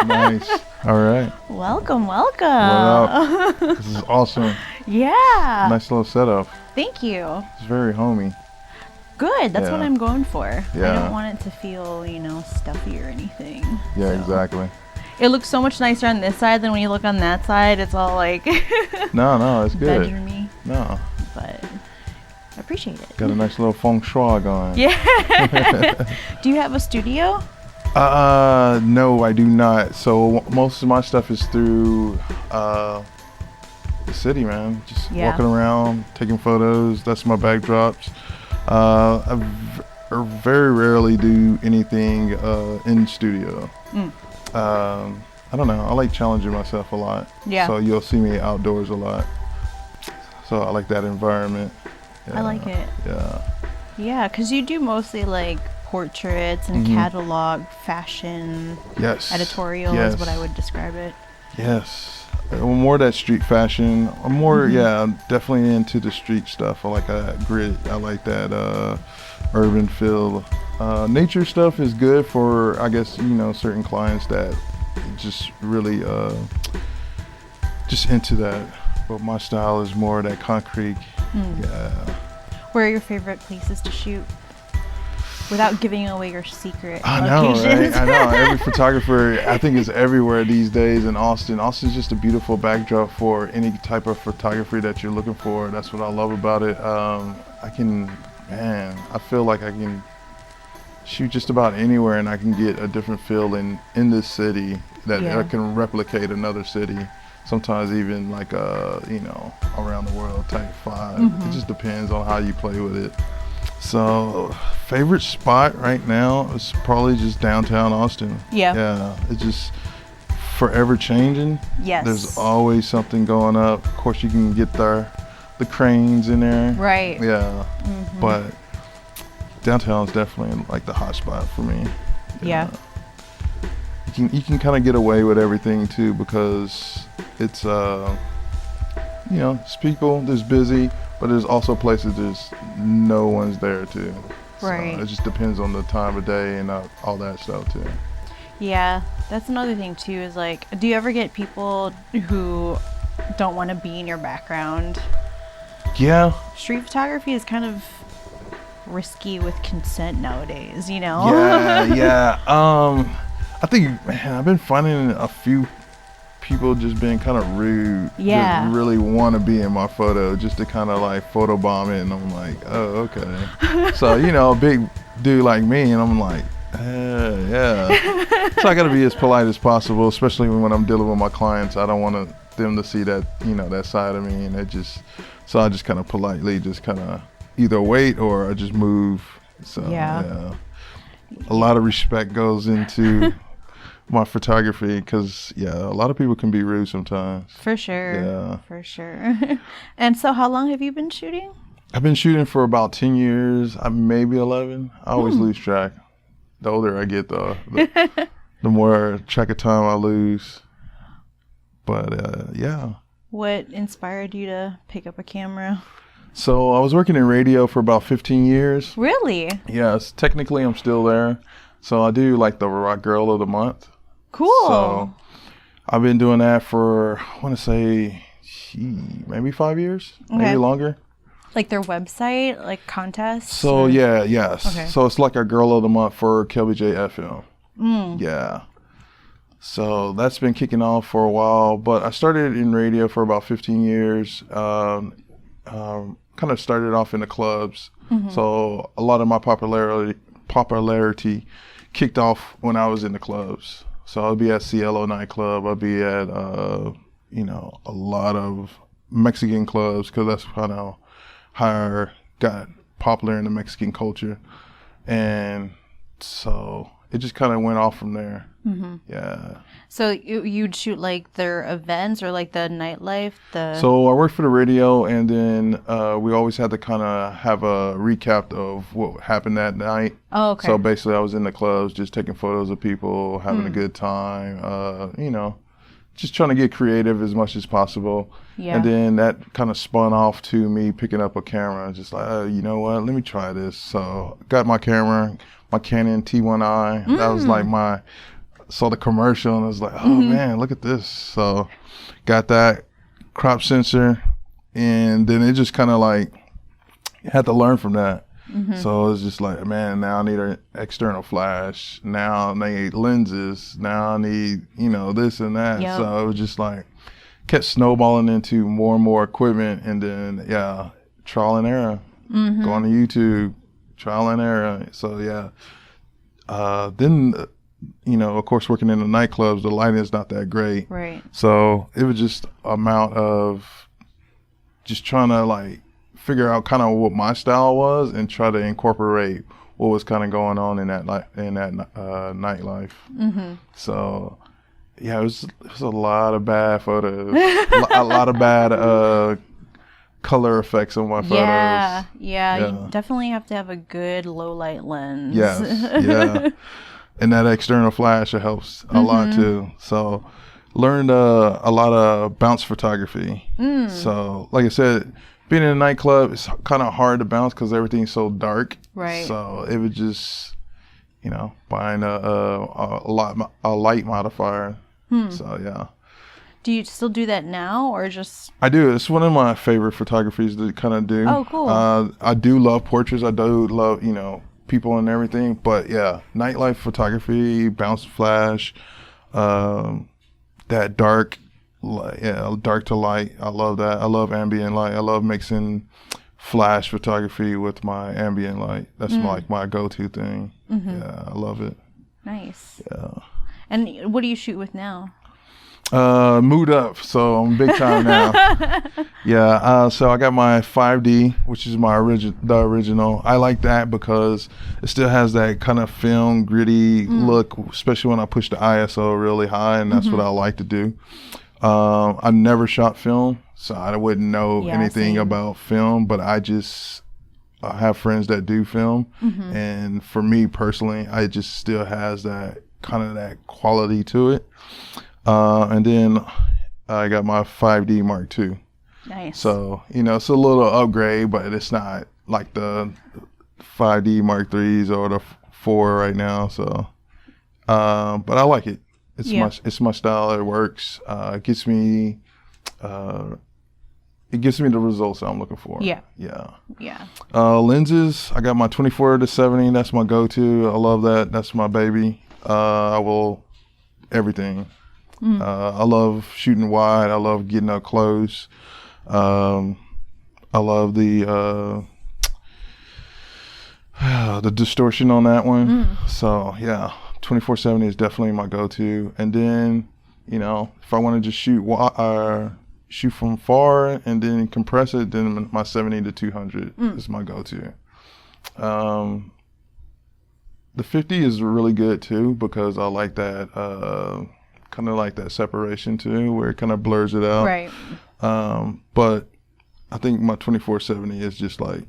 Nice. All right. Welcome. What up? This is awesome. Yeah. Nice little setup. Thank you. It's very homey. Good. That's what Yeah. I'm going for. Yeah. I don't want it to feel, stuffy or anything. Yeah, So. exactly. It looks so much nicer on this side than when you look on that side. It's all like No, it's good. bedroomy. No. But I appreciate it. Got a nice little feng shui going. Yeah. Do you have a studio? No, I do not. So most of my stuff is through the city, man. Just walking around, taking photos. That's my backdrops. I very rarely do anything in studio. I don't know. I like challenging myself a lot. Yeah. So you'll see me outdoors a lot. So I like that environment. Yeah. I like it. Yeah. Yeah, because you do mostly like portraits and catalog, fashion, Yes. editorial is what I would describe it. Yes. More that street fashion. I'm more, definitely into the street stuff. I like that grit. I like that urban feel. Nature stuff is good for, I guess, certain clients that just really just into that. But my style is more that concrete. Yeah. Where are your favorite places to shoot? Without giving away your secret I know, locations. right? I know. Every photographer, I think, is everywhere these days in Austin. Austin's just a beautiful backdrop for any type of photography that you're looking for. That's what I love about it. I feel like I can shoot just about anywhere and I can get a different feel in this city that I can replicate another city. Sometimes even like, around the world type vibe. It just depends on how you play with it. So, favorite spot right now is probably just downtown Austin. Yeah, it's just forever changing. Yes. There's always something going up. Of course, you can get the cranes in there. Right. Yeah, but downtown is definitely like the hot spot for me. Yeah. You can kind of get away with everything too because it's it's people. There's busy. But there's also places there's no one's there too. Right. So it just depends on the time of day and all that stuff too. Yeah, that's another thing too is like, do you ever get people who don't want to be in your background? Yeah. Street photography is kind of risky with consent nowadays, Yeah. I think, man, I've been finding a few people just being kind of rude. Yeah. Just really want to be in my photo just to kind of like photobomb it. And I'm like, oh, okay. So, a big dude like me, and I'm like, yeah. So I got to be as polite as possible, especially when I'm dealing with my clients. I don't want them to see that, that side of me. And so I just kind of politely just kind of either wait or I just move. So, yeah. A lot of respect goes into my photography because a lot of people can be rude sometimes. For sure. Yeah. For sure. And so how long have you been shooting? I've been shooting for about 10 years, maybe 11. I always lose track. The older I get, though, the more track of time I lose. But yeah. What inspired you to pick up a camera? So I was working in radio for about 15 years. Really? Yes, technically I'm still there. So I do like the Rock Girl of the Month. Cool. So I've been doing that for, I want to say, maybe 5 years, maybe longer. Like their website, like contests? So yes. Okay. So it's like a Girl of the Month for KLBJ FM. Yeah. So that's been kicking off for a while, but I started in radio for about 15 years. Kind of started off in the clubs. So a lot of my popularity kicked off when I was in the clubs. So I'll be at Cielo nightclub. I'll be at, a lot of Mexican clubs because that's kind of how I got popular in the Mexican culture. And so it just kind of went off from there. Yeah. So you'd shoot like their events or like the nightlife? So I worked for the radio, and then we always had to kind of have a recap of what happened that night. Oh, okay. So basically I was in the clubs just taking photos of people, having a good time, just trying to get creative as much as possible. Yeah. And then that kind of spun off to me picking up a camera, just like, oh, you know what, let me try this. So got my camera, my Canon T1i. That was like my saw the commercial and I was like, oh man, look at this. So got that crop sensor, and then it just kind of like had to learn from that. So it was just like, man, now I need an external flash. Now I need lenses. Now I need, this and that. Yep. So it was just like, kept snowballing into more and more equipment. And then, trial and error. Going to YouTube, trial and error. So, then, of course, working in the nightclubs, the lighting is not that great. Right. So it was just amount of just trying to, like, figure out kind of what my style was and try to incorporate what was kind of going on in that nightlife. So it was a lot of bad photos, a lot of bad color effects on my photos. Yeah. You definitely have to have a good low light lens. Yes, yeah. And that external flash, it helps a lot too. So learned a lot of bounce photography. So like I said, being in a nightclub, it's kind of hard to bounce because everything's so dark. Right. So it was just, buying a light modifier. So yeah. Do you still do that now, or just? I do. It's one of my favorite photographies to kind of do. Oh, cool. I do love portraits. I do love, people and everything. But yeah, nightlife photography, bounce flash, that dark to light. I love that. I love ambient light. I love mixing flash photography with my ambient light. That's like my go-to thing. Yeah, I love it. Nice. Yeah. And what do you shoot with now? Mood Up, so I'm big time now. So I got my 5D, which is the original. I like that because it still has that kind of film gritty look, especially when I push the ISO really high, and that's what I like to do. I never shot film, so I wouldn't know anything about film, but I have friends that do film, and for me personally, I just still has that kind of that quality to it. And then I got my 5D Mark II. Nice. So, it's a little upgrade, but it's not like the 5D Mark IIIs or the 4 right now. So, but I like it. It's my style. It works. It gives me the results I'm looking for. Yeah. Lenses. I got my 24-70. That's my go-to. I love that. That's my baby. Everything. I love shooting wide. I love getting up close. I love the distortion on that one. So yeah, 24-70 is definitely my go-to. And then, if I want to just shoot from far and then compress it, then my 70-200 is my go-to. The 50 is really good too because I like that kind of like that separation too, where it kind of blurs it out. Right. But I think my 24-70 is just like,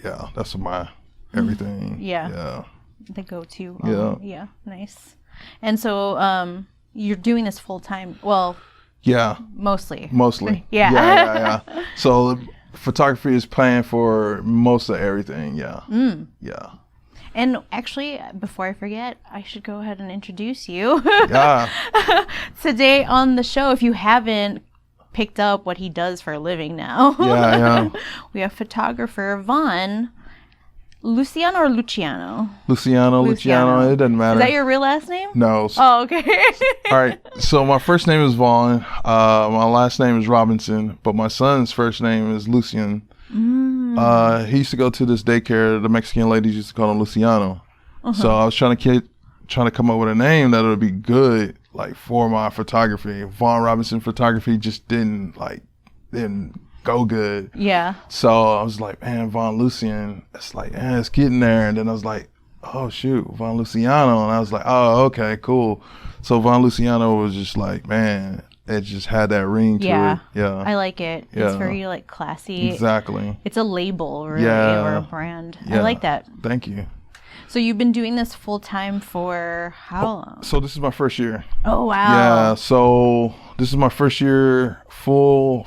that's my everything. Yeah. The go-to. Yeah. Nice. And so you're doing this full time. Well. Yeah. Mostly. Yeah. So photography is playing for most of everything. Yeah. Yeah. And actually, before I forget, I should go ahead and introduce you. Today on the show, if you haven't picked up what he does for a living now. We have photographer Vaughnluciano or Luciano? Luciano. It doesn't matter. Is that your real last name? No. Oh, okay. All right. So my first name is Vaughn. My last name is Robinson, but my son's first name is Lucian. He used to go to this daycare. The Mexican ladies used to call him Luciano. So I was trying to come up with a name that would be good, like for my photography. Vaughn Robinson photography just didn't go good. Yeah. So I was like, man, Vaughn Lucian. It's like, it's getting there. And then I was like, oh shoot, Vaughn Luciano. And I was like, oh, okay, cool. So Vaughn Luciano was just like, man, it just had that ring to it. Yeah. I like it. It's very like classy. Exactly. It's a label really or a brand. I like that. Thank you. So you've been doing this full time for how long? So this is my first year. Oh wow. Yeah, so this is my first year full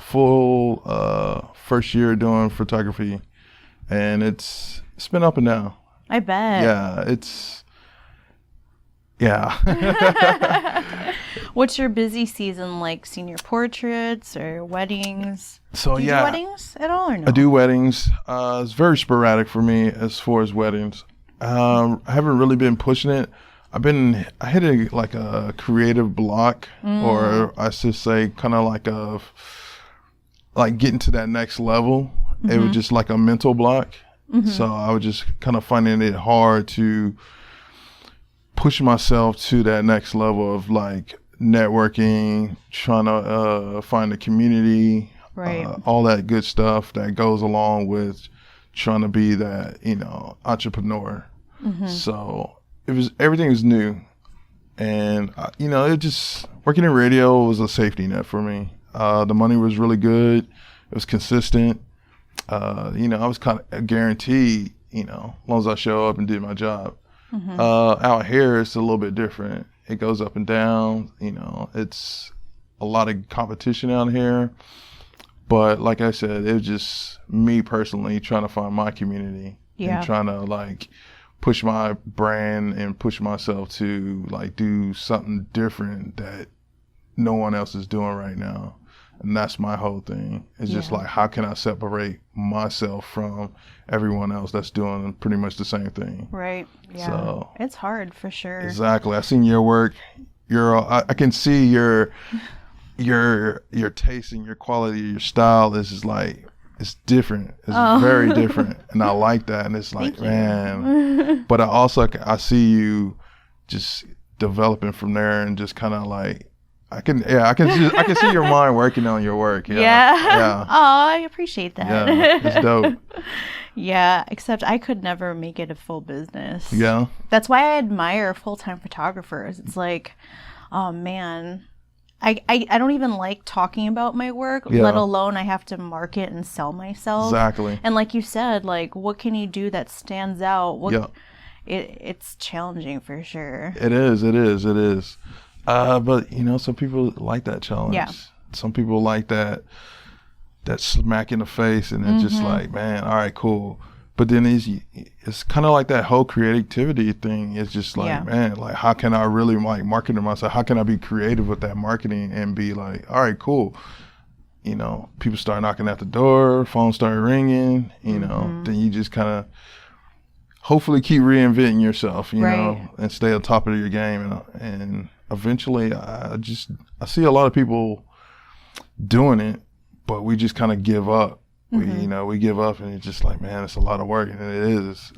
first year doing photography. And it's been up and down. I bet. Yeah, Yeah. What's your busy season like? Senior portraits or weddings? So do you do weddings at all or no? I do weddings. It's very sporadic for me as far as weddings. I haven't really been pushing it. I hit a creative block, or I should say kind of like getting to that next level. It was just like a mental block. So I was just kind of finding it hard to push myself to that next level of like networking, trying to find a community, all that good stuff that goes along with trying to be that, entrepreneur. So everything was new, and it just working in radio was a safety net for me. The money was really good. It was consistent. I was kind of guaranteed, as long as I show up and did my job. Out here, it's a little bit different. It goes up and down. It's a lot of competition out here. But like I said, it was just me personally trying to find my community and trying to like push my brand and push myself to like do something different that no one else is doing right now. And that's my whole thing. It's just like, how can I separate myself from everyone else that's doing pretty much the same thing? Right. Yeah. So it's hard for sure. Exactly. I've seen your work. I can see your taste and your quality, your style is just like, it's different. It's very different. And I like that. And it's like, man. But I see you just developing from there and just kind of like, I can see your mind working on your work. Yeah. Oh, I appreciate that. Yeah, it's dope. Yeah, except I could never make it a full business. Yeah. That's why I admire full-time photographers. It's like, oh man, I don't even like talking about my work, let alone I have to market and sell myself. Exactly. And like you said, like what can you do that stands out? It's challenging for sure. It is. But some people like that challenge. Yeah. Some people like that smack in the face, and it's just like, man, all right, cool. But then it's kind of like that whole creativity thing. It's just like, man, like how can I really like market to myself? How can I be creative with that marketing and be like, all right, cool. People start knocking at the door, phones start ringing. Then you just kind of hopefully keep reinventing yourself, and stay on top of your game, and eventually I see a lot of people doing it, but we just kind of give up. We give up, and it's just like, man, it's a lot of work, and it is.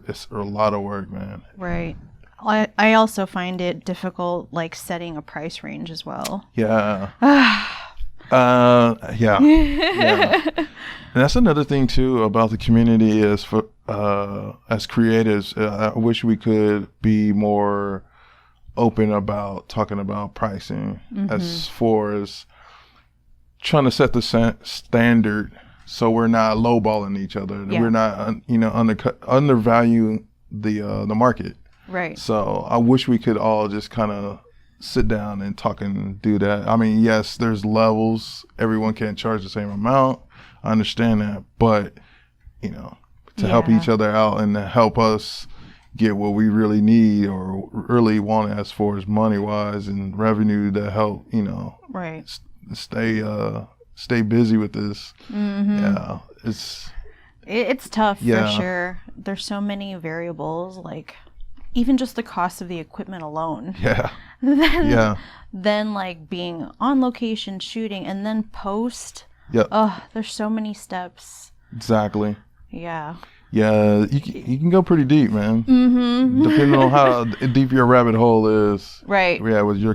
It's a lot of work, man. Right. I also find it difficult, like setting a price range as well. Yeah. Yeah. And that's another thing too about the community is for as creatives. I wish we could be more open about talking about pricing as far as trying to set the standard so we're not lowballing each other. We're not undervaluing the market. Right. So I wish we could all just kind of sit down and talk and do that. I mean, yes, there's levels. Everyone can't charge the same amount. I understand that, but to help each other out and to help us get what we really need or really want as far as money wise and revenue to help, stay busy with this. Yeah, it's tough for sure. There's so many variables, like even just the cost of the equipment alone. Then like being on location shooting and then post. There's so many steps. Exactly. Yeah, you can go pretty deep, man. Depending on how deep your rabbit hole is. Right. Yeah, with your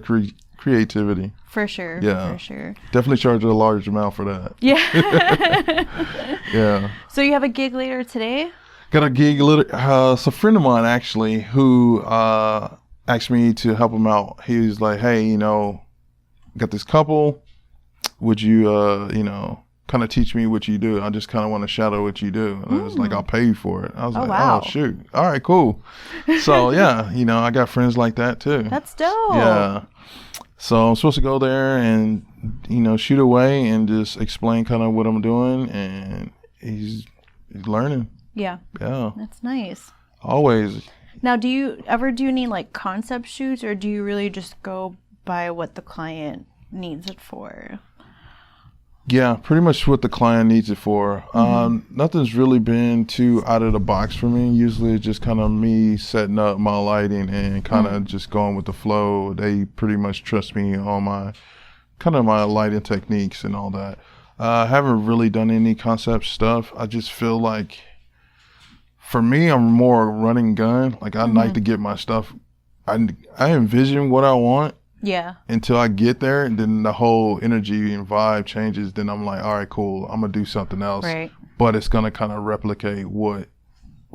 creativity. For sure. Yeah. For sure. Definitely charge a large amount for that. Yeah. Yeah. So you have a gig later today? Got a gig later. It's a friend of mine actually who asked me to help him out. He was like, hey, got this couple. Would you, kind of teach me what you do? I just kind of want to shadow what you do. And it was like, I'll pay you for it. I was wow. Oh, shoot. All right, cool. So, yeah, I got friends like that too. That's dope. Yeah. So I'm supposed to go there and, shoot away and just explain kind of what I'm doing. And he's learning. Yeah. Yeah. That's nice. Always. Now, do you ever do any like concept shoots, or do you really just go by what the client needs it for? Yeah, pretty much what the client needs it for. Nothing's really been too out of the box for me. Usually it's just kind of me setting up my lighting and kind of just going with the flow. They pretty much trust me on my lighting techniques and all that. I haven't really done any concept stuff. I just feel like, for me, I'm more running gun. Like, I like to get my stuff. I envision what I want. Yeah. Until I get there, and then the whole energy and vibe changes. Then I'm like, all right, cool. I'm gonna do something else. Right. But it's gonna kind of replicate what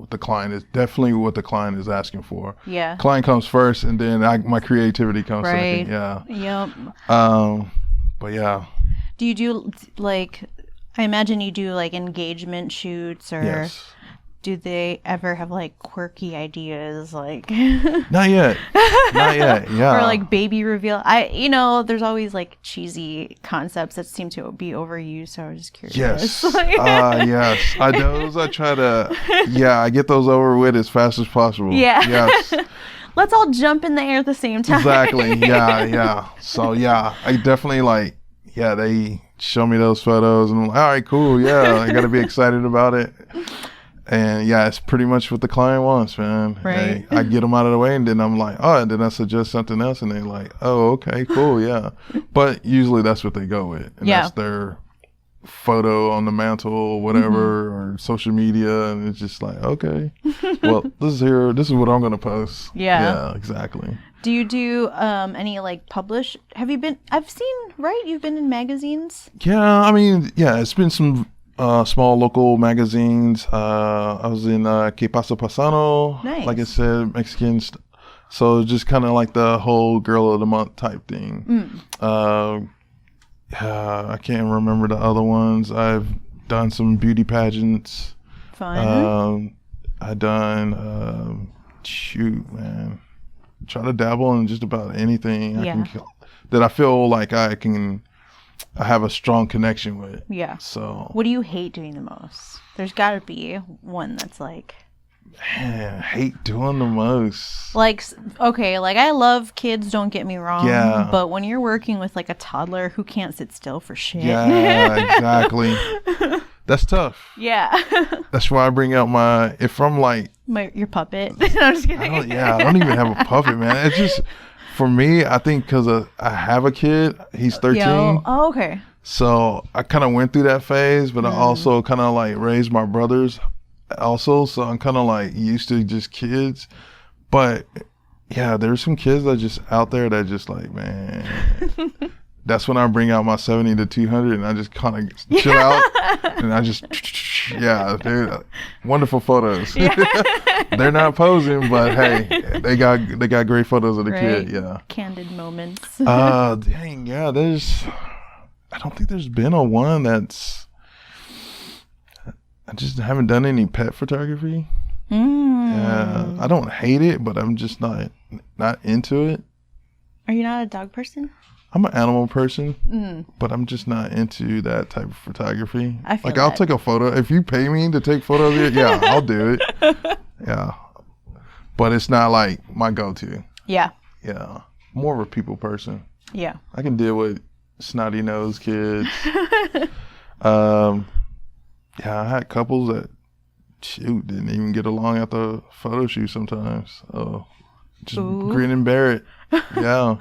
the client is. Definitely what the client is asking for. Yeah. Client comes first, and then my creativity comes right. second. Yeah. Yep. But yeah. Do you do like? I imagine you do like engagement shoots, or yes. Do they ever have like quirky ideas, like? Not yet. Yeah. Or like baby reveal. There's always like cheesy concepts that seem to be overused. So I was just curious. Yes. Yes. I try to. Yeah, I get those over with as fast as possible. Yeah. Yes. Let's all jump in the air at the same time. Exactly. Yeah. So yeah, I definitely like. Yeah, they show me those photos, and I'm like, all right, cool. Yeah, I got to be excited about it. And yeah, it's pretty much what the client wants, man. Right. I get them out of the way, and then I'm like, oh, and then I suggest something else, and they're like, oh, okay, cool, yeah. But usually that's what they go with, and that's their photo on the mantle or whatever, or social media, and it's just like, okay, well, this is what I'm gonna post. Yeah, exactly. Do you do any like I've seen, right? You've been in magazines? Yeah, I mean, yeah, it's been some small local magazines. I was in Que Pasa Pasano, nice. Like I said, Mexicans. So just kind of like the whole Girl of the Month type thing. I can't remember the other ones. I've done some beauty pageants. Fun. I've done, man. Try to dabble in just about anything that I feel like I have a strong connection with. Yeah. So. What do you hate doing the most? There's got to be one that's like. Man, hate doing the most. Like, okay, like I love kids, don't get me wrong. Yeah. But when you're working with like a toddler who can't sit still for shit. Yeah, exactly. That's tough. Yeah. That's why I bring out if I'm like. Your puppet. No, I'm just kidding. I don't even have a puppet, man. It's just. For me, I think because I have a kid, he's 13. Oh, okay. So I kind of went through that phase, but I also kind of like raised my brothers also. So I'm kind of like used to just kids. But yeah, there's some kids that just out there that just like, man, that's when I bring out my 70 to 200 and I just kind of chill out. And I just, dude, wonderful photos. They're not posing, but hey, they got great photos of the kid. Yeah, candid moments. Dang, yeah. I don't think there's been a one that's. I just haven't done any pet photography. Yeah, I don't hate it, but I'm just not into it. Are you not a dog person? I'm an animal person, but I'm just not into that type of photography. I'll take a photo. If you pay me to take photos of it, yeah, I'll do it. Yeah. But it's not like my go-to. Yeah. Yeah. More of a people person. Yeah. I can deal with snotty nosed kids. I had couples that didn't even get along at the photo shoot sometimes. Oh, just grin and bear it. Yeah.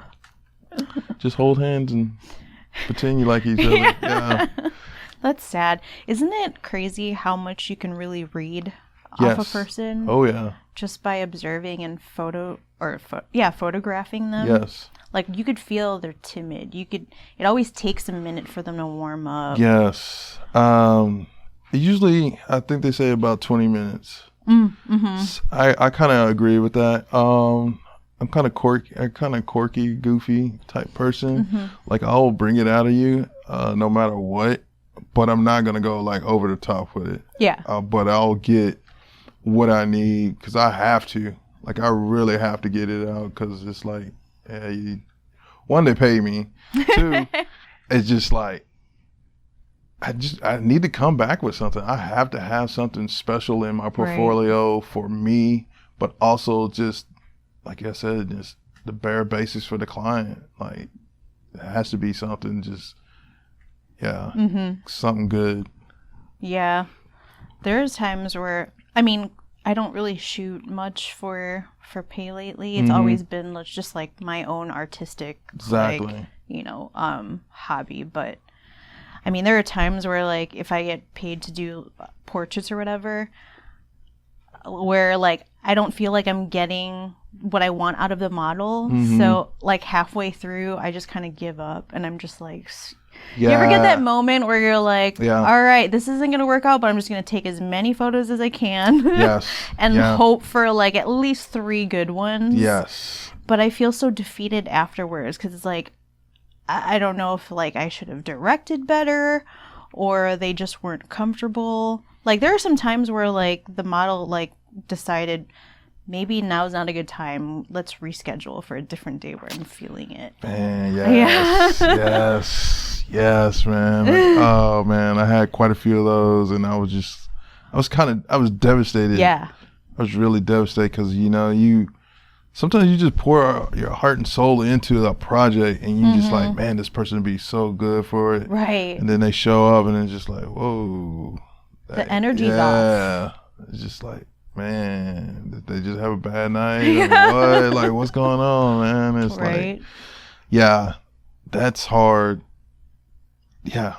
Just hold hands and pretend you like each other. Yeah. That's sad. Isn't it crazy how much you can really read off a person? Oh yeah. Just by observing and photographing them. Yes. Like you could feel they're timid. It always takes a minute for them to warm up. Yes. Usually I think they say about 20 minutes. I kind of agree with that. I'm kind of quirky, goofy type person. Like I'll bring it out of you, no matter what. But I'm not gonna go like over the top with it. Yeah. But I'll get what I need because I have to. Like I really have to get it out because it's like, one, they pay me. Two, it's just like I need to come back with something. I have to have something special in my portfolio for me but also just, like I said, just the bare basics for the client. Like, it has to be something just, something good. Yeah. There's times where, I mean, I don't really shoot much for pay lately. It's always been just like my own artistic, like, you know, hobby. But I mean, there are times where, like, if I get paid to do portraits or whatever, where, like, I don't feel like I'm getting what I want out of the model. So, like, halfway through, I just kind of give up, and I'm just like, you ever get that moment where you're like, all right, this isn't going to work out, but I'm just going to take as many photos as I can and hope for, like, at least 3 good ones. Yes. But I feel so defeated afterwards because it's like, I don't know if, like, I should have directed better or they just weren't comfortable. Like, there are some times where, like, the model, like, decided maybe now's not a good time. Let's reschedule for a different day where I'm feeling it. Man, yes, man. Oh, man, I had quite a few of those, and I was devastated. Yeah. I was really devastated because, you know, sometimes you just pour your heart and soul into a project, and you just like, man, this person would be so good for it. Right. And then they show up, and it's just like, whoa. The energy's off. Yeah. It's just like, man, did they just have a bad night? Or what? Like, what's going on, man? It's like, yeah, that's hard. Yeah.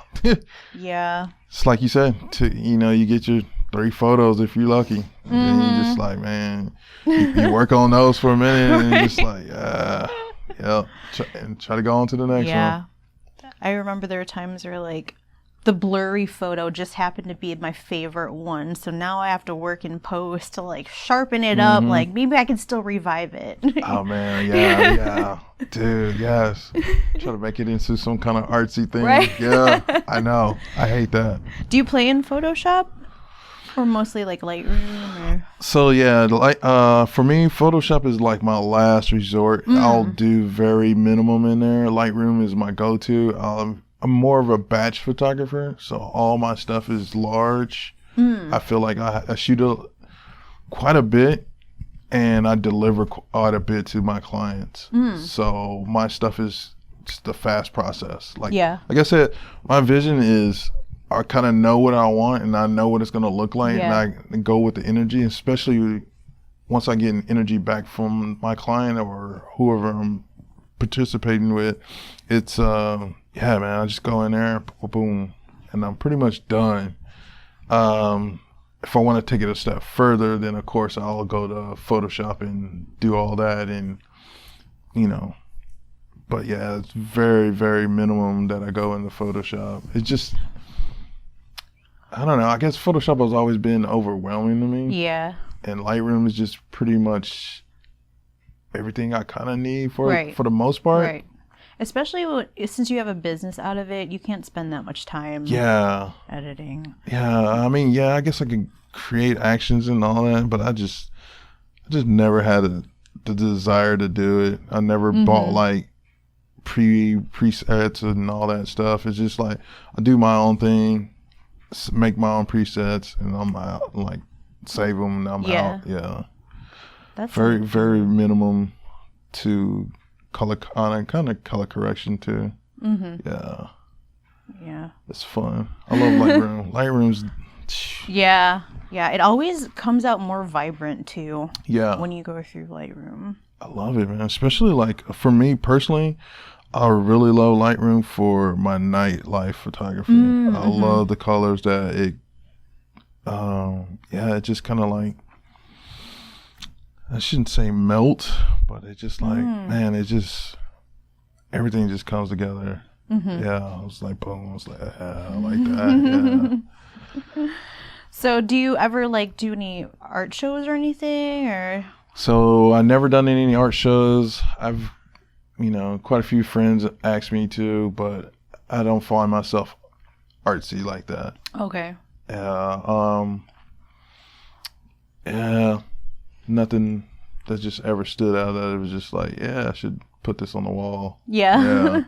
Yeah. It's like you said, you know, you get your 3 photos if you're lucky. And then you just like, man, you work on those for a minute and you're just like, and try to go on to the next one. Yeah. I remember there were times where, like, the blurry photo just happened to be my favorite one. So now I have to work in post to, like, sharpen it up. Like, maybe I can still revive it. Oh, man. Yeah. Dude, yes. Try to make it into some kind of artsy thing. Right? Yeah, I know. I hate that. Do you play in Photoshop? Or mostly, like, Lightroom? Or? So, yeah, for me, Photoshop is, like, my last resort. I'll do very minimum in there. Lightroom is my go-to. I'm more of a batch photographer, so all my stuff is large. I feel like I shoot quite a bit, and I deliver quite a bit to my clients. So my stuff is just a fast process. Like I said, my vision is I kind of know what I want, and I know what it's going to look like, and I go with the energy, especially once I get an energy back from my client or whoever I'm participating with. It's yeah, man, I just go in there, boom, and I'm pretty much done. If I want to take it a step further, then of course I'll go to Photoshop and do all that, and you know, but yeah, it's very, very minimum that I go into Photoshop. It's just, I don't know, I guess Photoshop has always been overwhelming to me. Yeah. And Lightroom is just pretty much everything I kind of need for the most part. Right. Especially since you have a business out of it, you can't spend that much time editing. Yeah, I mean, yeah, I guess I can create actions and all that, but I just never had the desire to do it. I never bought like presets and all that stuff. It's just like I do my own thing, make my own presets, and I'm out, like save them and I'm out. Yeah, that's very, very minimum to color kind of color correction too. Yeah, it's fun. I love Lightroom. Lightroom's yeah, it always comes out more vibrant too when you go through Lightroom. I love it, man. Especially like for me personally, I really love Lightroom for my nightlife photography. I love the colors that it it just kind of like, I shouldn't say melt, but it just like, man, it just, everything just comes together. Yeah, I was like, boom, I was like, I like that, yeah. So do you ever like do any art shows or anything, or? So I never done any art shows. I've, quite a few friends asked me to, but I don't find myself artsy like that. Okay. Yeah, nothing that just ever stood out that it was just like, yeah, I should put this on the wall. Yeah.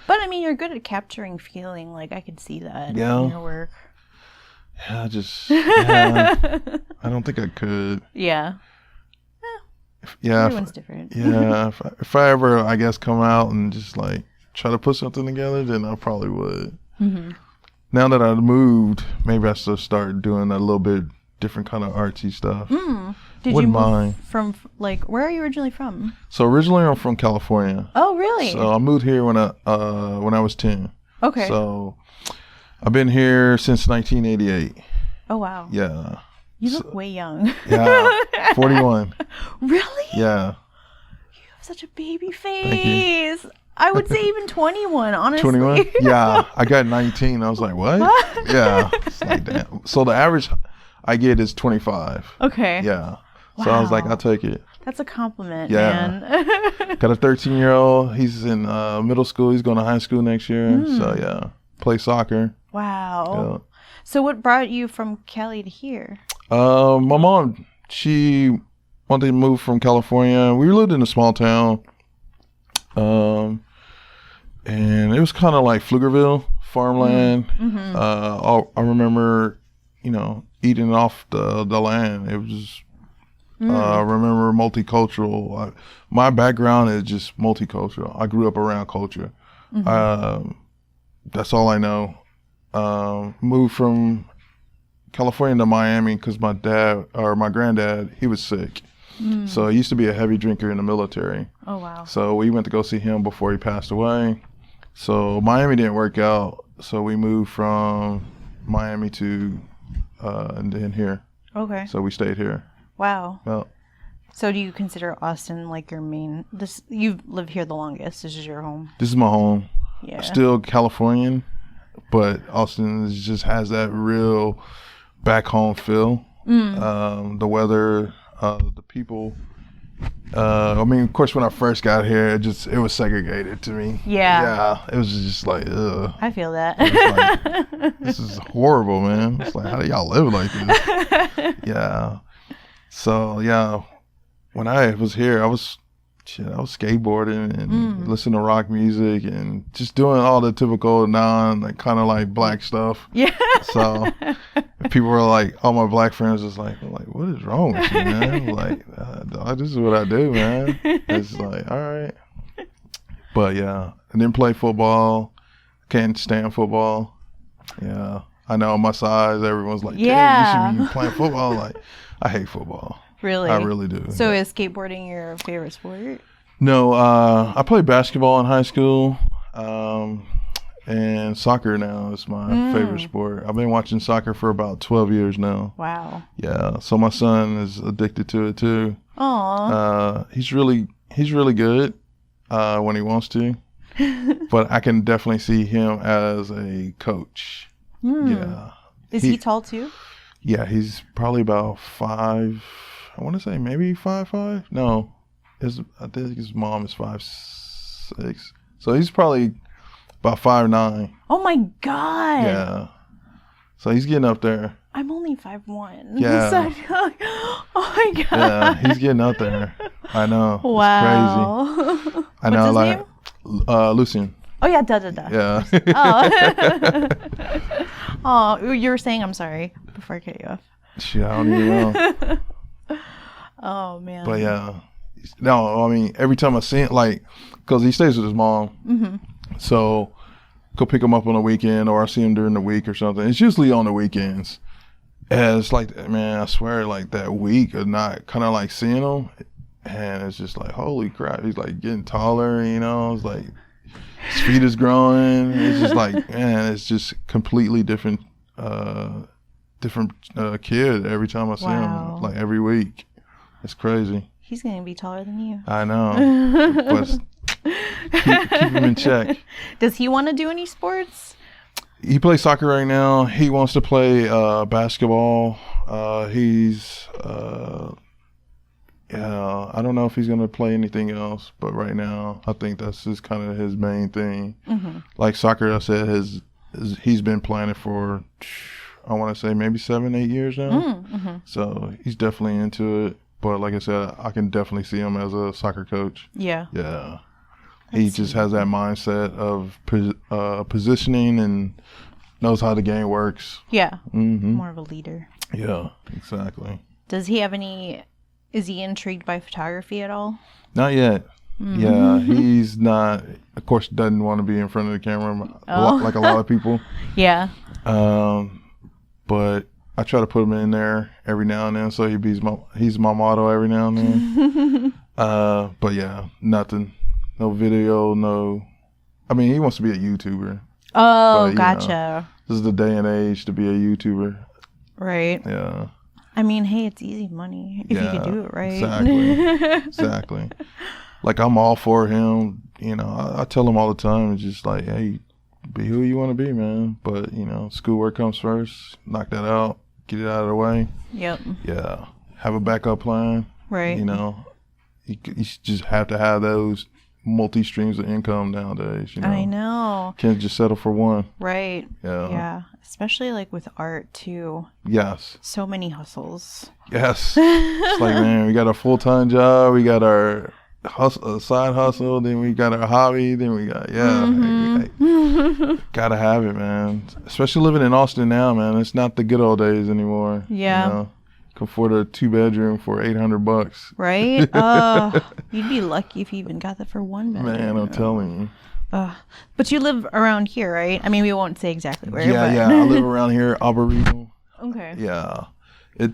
But I mean, you're good at capturing feeling. Like, I could see that in your work. Yeah, I don't think I could. Yeah. Everyone's different. Yeah. If I ever, I guess, come out and just like try to put something together, then I probably would. Mm-hmm. Now that I've moved, maybe I should start doing a little bit different kind of artsy stuff. Did you move from, like, where are you originally from? So originally I'm from California. Oh, really? So I moved here when I was 10. Okay. So I've been here since 1988. Oh, wow. Yeah. You look way young. Yeah. 41. Really? Yeah. You have such a baby face. I would say even 21, honestly. 21? Yeah. I got 19. I was like, what? Yeah. It's like, damn. So the average I get is 25. Okay. Yeah. Wow. So I was like, I'll take it. That's a compliment, man. Got a 13-year-old. He's in middle school. He's going to high school next year. So, yeah. Play soccer. Wow. Yeah. So what brought you from Cali to here? My mom, she wanted to move from California. We lived in a small town. And it was kind of like Pflugerville, farmland. Mm-hmm. I remember, eating off the land. It was, I remember multicultural. My background is just multicultural. I grew up around culture. Mm-hmm. That's all I know. Moved from California to Miami because my granddad, he was sick. So he used to be a heavy drinker in the military. Oh, wow. So we went to go see him before he passed away. So Miami didn't work out. So we moved from Miami to, and then here. Okay. So we stayed here. Wow. Well, so do you consider Austin like your main, you've lived here the longest, this is your home? This is my home. Yeah. Still Californian, but Austin just has that real back home feel. The weather, the people. Of course, when I first got here, it was segregated to me. Yeah. Yeah. It was just like, ugh. I feel that. Like, this is horrible, man. It's like, how do y'all live like this? Yeah. So, yeah, when I was here, I was skateboarding and listening to rock music and just doing all the typical kind of like black stuff. Yeah. So people were like, all my black friends was like, what is wrong with you, man? Like, this is what I do, man. It's like, all right. But yeah, I didn't play football. Can't stand football. Yeah. I know my size, everyone's like, yeah, you should be playing football. Like, I hate football. Really? I really do. So is skateboarding your favorite sport? No, I played basketball in high school, and soccer now is my favorite sport. I've been watching soccer for about 12 years now. Wow. Yeah, so my son is addicted to it too. Aww. He's really good when he wants to, but I can definitely see him as a coach. Yeah. Is he tall too? Yeah, he's probably about 5. I want to say maybe 5'5". No, I think his mom is 5'6". So he's probably about 5'9". Oh my God. Yeah. So he's getting up there. I'm only 5'1". Yeah. So I feel like, oh my God. Yeah, he's getting up there. I know. Wow. It's crazy. I know. What's his name? Lucian. Oh yeah, da. Yeah. Oh, you were saying, I'm sorry, before I cut you off. Shit, I don't even know. Oh man. But yeah, no, I mean, every time I see it, like, because he stays with his mom, so go pick him up on the weekend, or I see him during the week or something. It's usually on the weekends. And it's like, man, I swear, like that week of not kind of like seeing him, and it's just like, holy crap, he's like getting taller, It's like his feet is growing. It's just like, man, it's just completely different kid every time I see him, like every week. It's crazy. He's going to be taller than you. I know. But keep him in check. Does he want to do any sports? He plays soccer right now. He wants to play basketball. I don't know if he's going to play anything else, but right now I think that's just kind of his main thing. Like soccer, I said, he's been playing it for, I want to say maybe 7-8 years now. So he's definitely into it. But like I said, I can definitely see him as a soccer coach. Yeah. Yeah. He just has that mindset of positioning and knows how the game works. Yeah. More of a leader. Yeah, exactly. Does he have any Is he intrigued by photography at all? Not yet. Yeah, he's not. Of course, doesn't want to be in front of the camera like a lot of people. Yeah. But I try to put him in there every now and then, so he's my model every now and then. But yeah, nothing, no video, no. I mean, he wants to be a YouTuber. Oh, but, gotcha. This is the day and age to be a YouTuber. Right. Yeah. I mean, hey, it's easy money if you could do it right. Exactly. Like, I'm all for him. You know, I tell him all the time, it's just like, hey, be who you want to be, man. But, you know, schoolwork comes first. Knock that out. Get it out of the way. Yep. Yeah. Have a backup plan. Right. You know, you just have to have those multi-streams of income nowadays, you know. I know. Can't just settle for one. Right. Yeah. Yeah. Especially like with art too. Yes. So many hustles. Yes. It's like, man, we got a full-time job, we got our side hustle, then we got our hobby, then we got gotta have it, man. Especially living in Austin now, man. It's not the good old days anymore. Yeah. You know? Can afford a 2-bedroom for $800. Right? You'd be lucky if you even got that for 1 bedroom. Man, I'm telling you. But you live around here, right? I mean, we won't say exactly where. Yeah. I live around here, Arboretum. Okay. Yeah. I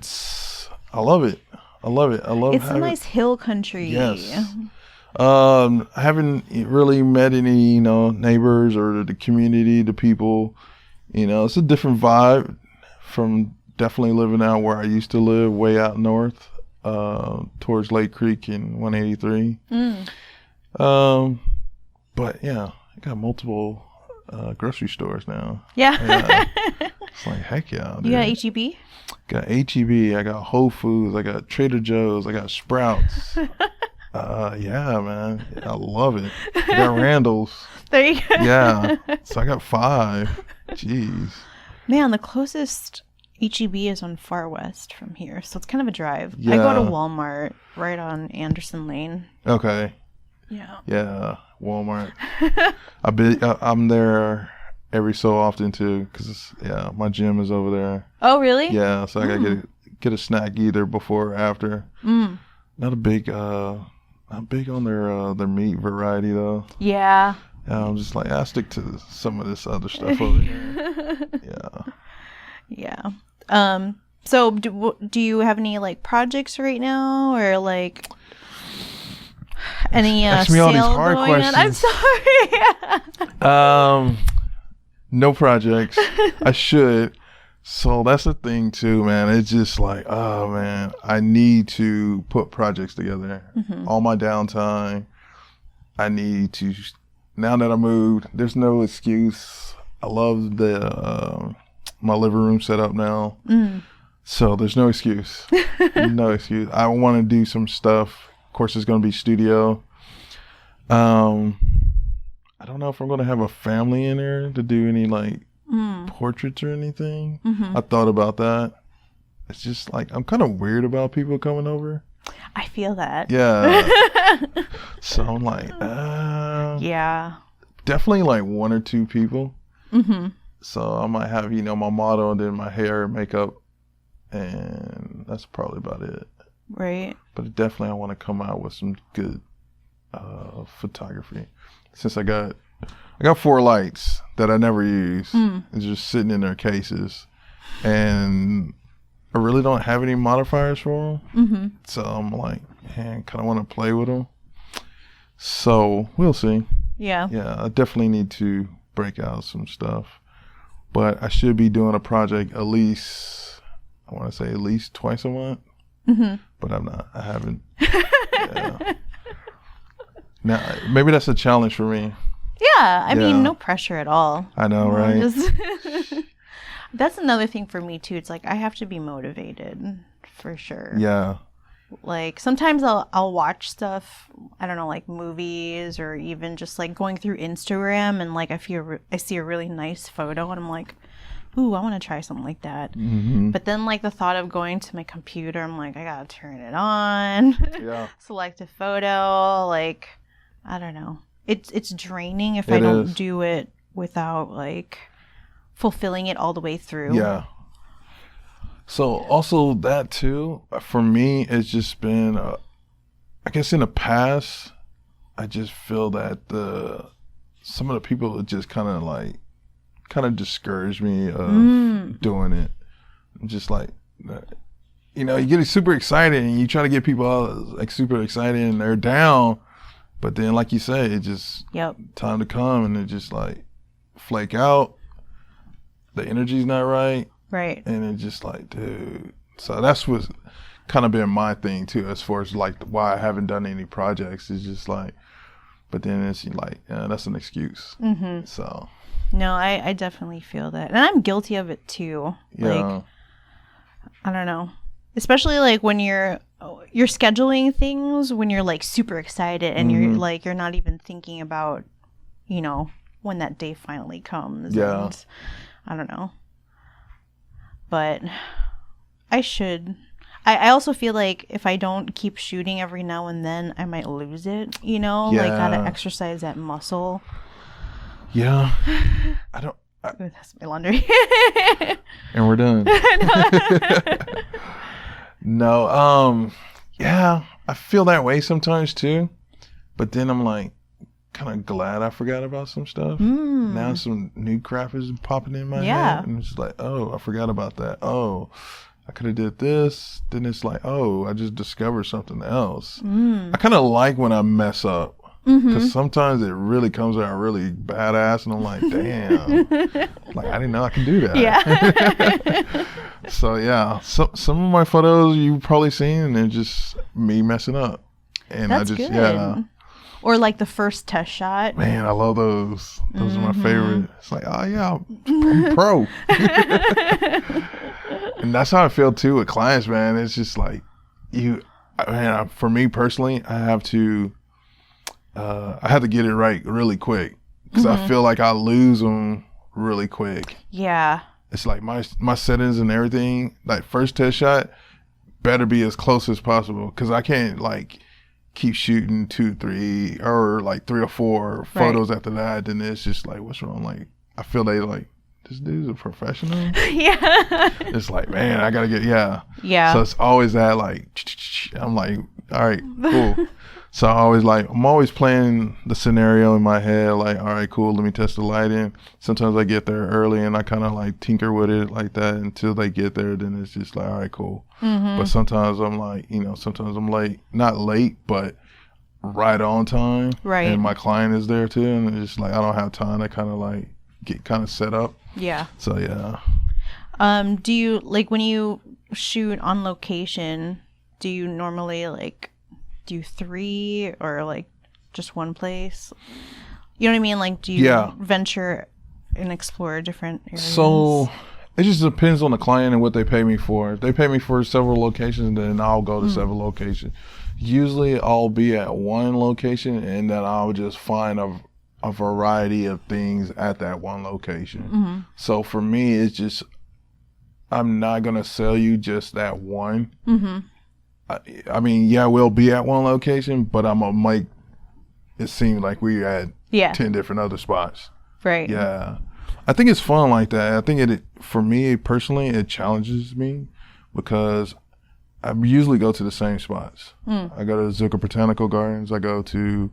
love it. I love it's a nice hill country. Yes. I haven't really met any, you know, neighbors or the community, the people. You know, it's a different vibe from definitely living out where I used to live, way out north, towards Lake Creek and 183. But yeah, I got multiple grocery stores now. Yeah. It's like, heck yeah. Dude. You got H-E-B? Got H-E-B, I got Whole Foods, I got Trader Joe's, I got Sprouts. Yeah, man. I love it. I got Randall's. There you go. Yeah. So I got 5. Jeez. Man, the closest H-E-B is on Far West from here, so it's kind of a drive. Yeah. I go to Walmart right on Anderson Lane. Okay. Yeah. Yeah, Walmart. I'm there every so often too, because my gym is over there. Oh, really? Yeah, so I gotta get a snack either before or after. Not big on their meat variety though. Yeah. I'm just like, I stick to some of this other stuff over here. Yeah. Yeah. So do you have any like projects right now, or like any ask me all these hard questions. I'm sorry. No projects. I should. So that's the thing too, man. It's just like, oh man, I need to put projects together. All my downtime, I need to. Now that I moved, there's no excuse. I love the my living room set up now, so there's no excuse. No excuse. I want to do some stuff. Of course, it's going to be studio. I don't know if I'm going to have a family in there to do any like portraits or anything. I thought about that. It's just like, I'm kind of weird about people coming over. I feel that. Yeah. So I'm like, yeah. Definitely like 1 or 2 people. So I might have, you know, my model and then my hair and makeup, and that's probably about it. Right. But definitely I want to come out with some good photography. Since I got 4 lights that I never use. It's just sitting in their cases. And I really don't have any modifiers for them. So I'm like, man, kind of want to play with them. So we'll see. Yeah. Yeah, I definitely need to break out some stuff. But I should be doing a project at least twice a month. But I'm not. I haven't. Yeah. Now, maybe that's a challenge for me. Yeah, I mean, no pressure at all. I know, right? That's another thing for me too. It's like I have to be motivated for sure. Yeah. Like sometimes I'll watch stuff, I don't know, like movies or even just like going through Instagram, and like I see a really nice photo and I'm like, ooh, I want to try something like that. But then like the thought of going to my computer, I'm like, I gotta turn it on. Yeah. Select a photo. Like, I don't know. It's draining if I don't do it without like fulfilling it all the way through. Yeah. So also that too, for me, it's just been, I guess in the past, I just feel that some of the people just kind of discourage me of doing it. Just like, you know, you get super excited and you try to get people out, like super excited and they're down, but then like you say, it just time to come and it just like flake out. The energy's not right. Right. And it's just like, dude. So that's what's kind of been my thing too, as far as like why I haven't done any projects. It's just like, but then it's like, that's an excuse. Mm-hmm. So. No, I definitely feel that. And I'm guilty of it too. Yeah. Like, I don't know. Especially like when you're scheduling things when you're like super excited and you're not even thinking about, you know, when that day finally comes. Yeah. And I don't know. But I should. I also feel like if I don't keep shooting every now and then, I might lose it, you know? Yeah. Like, gotta exercise that muscle. Yeah. That's my laundry. And we're done. No, yeah, I feel that way sometimes too. But then I'm like, kind of glad I forgot about some stuff. Now some new crap is popping in my head. And it's just like, oh, I forgot about that. Oh, I could have did this. Then it's like, oh, I just discovered something else. I kind of like when I mess up. Because sometimes it really comes out really badass, and I'm like, damn, like I didn't know I could do that. Yeah. So yeah, some of my photos you've probably seen, and they're just me messing up, and That's I just good. Or like the first test shot. Man, I love those. Those are my favorite. It's like, oh yeah, I'm pro. And that's how I feel too with clients, man. It's just like for me personally, I have to get it right really quick because I feel like I lose them really quick. Yeah. It's like my settings and everything, like first test shot better be as close as possible because I can't like keep shooting 2, 3 or like 3 or 4 photos after that. Then it's just like, what's wrong? Like, I feel they like, this dude's a professional. Yeah. It's like, man, I gotta get, Yeah. So it's always that like, I'm like, all right, cool. So I'm always playing the scenario in my head, like, all right, cool, let me test the lighting. Sometimes I get there early and I kind of like tinker with it like that until they get there. Then it's just like, all right, cool. But sometimes I'm like, sometimes I'm late, not late, but right on time. Right. And my client is there too. And it's just like, I don't have time to kind of like get kind of set up. Yeah. So, yeah. Do you, like, when you shoot on location, do you normally like do 3 or like just one place? You know what I mean? Like, do you venture and explore different areas? So it just depends on the client and what they pay me for. If they pay me for several locations, then I'll go to several locations. Usually I'll be at one location and then I'll just find a variety of things at that one location. So for me, it's just, I'm not going to sell you just that one. I mean, we'll be at one location, but I'm going to make it seem like we're at 10 different other spots. Right. Yeah. I think it's fun like that. I think for me personally, it challenges me because I usually go to the same spots. I go to Zucker Botanical Gardens. I go to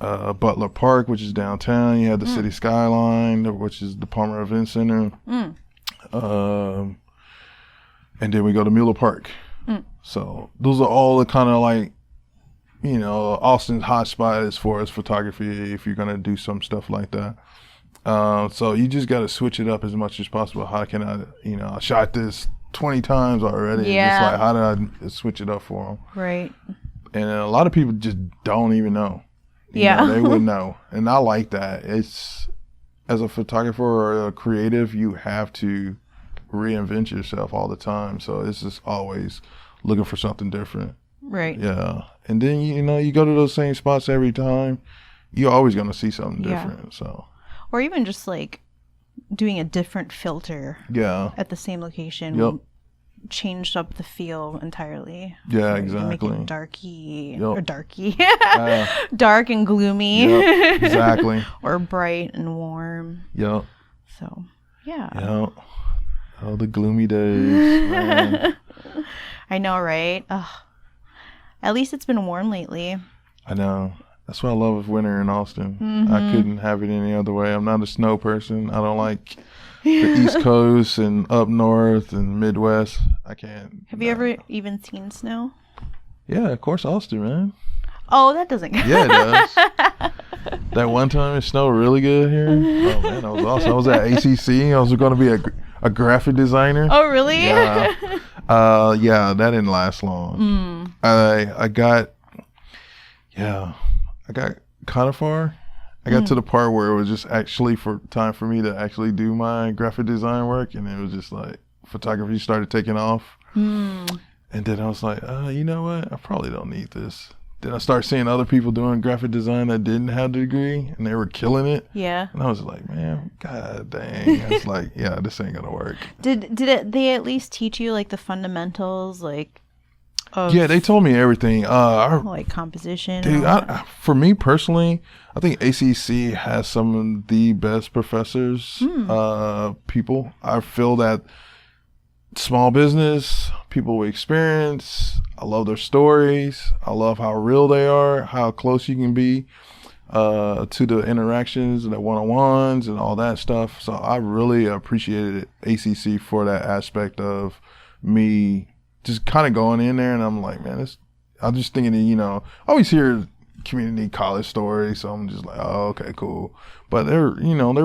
Butler Park, which is downtown. You have the city skyline, which is the Palmer Event Center. And then we go to Mueller Park. So those are all the kind of like, Austin's hot spot as far as photography if you're going to do some stuff like that. So you just got to switch it up as much as possible. How can I shot this 20 times already. Yeah. It's like, how did I switch it up for them? Right. And a lot of people just don't even know. You know, they wouldn't know. And I like that. It's, as a photographer or a creative, you have to reinvent yourself all the time. So it's just always looking for something different. Right. Yeah. And then, you go to those same spots every time, you're always going to see something different. So. Or even just like doing a different filter. Yeah. At the same location. Changed up the feel entirely. Yeah, so exactly. Make it darky or darky. Dark and gloomy. Yep, exactly. Or bright and warm. Yep. So, yeah. Yep. Oh, the gloomy days, man. I know, right? Ugh. At least it's been warm lately. I know. That's why I love winter in Austin. Mm-hmm. I couldn't have it any other way. I'm not a snow person. I don't like the East Coast and up north and Midwest. I can't. Have you ever even seen snow? Yeah, of course, Austin, man. Oh, that doesn't count. Yeah, it does. That one time it snowed really good here. Oh, man, that was awesome. I was at ACC. I was going to be a graphic designer. Oh, really? Yeah. Yeah, that didn't last long. I got kind of far. I got to the part where it was just actually time for me to actually do my graphic design work, and it was just like photography started taking off. And then I was like, you know what? I probably don't need this. Then I started seeing other people doing graphic design that didn't have the degree, and they were killing it. Yeah. And I was like, man, god dang. I was like, yeah, this ain't gonna work. Did they at least teach you like the fundamentals, like? Yeah, they told me everything. Like composition. Dude, for me personally, I think ACC has some of the best professors, people. I feel that small business, people with experience, I love their stories. I love how real they are, how close you can be to the interactions and the one-on-ones and all that stuff. So I really appreciated ACC for that aspect of me just kind of going in there, and I'm like, man, I'm just thinking, I always hear community college stories, so I'm just like, oh, okay, cool. But they're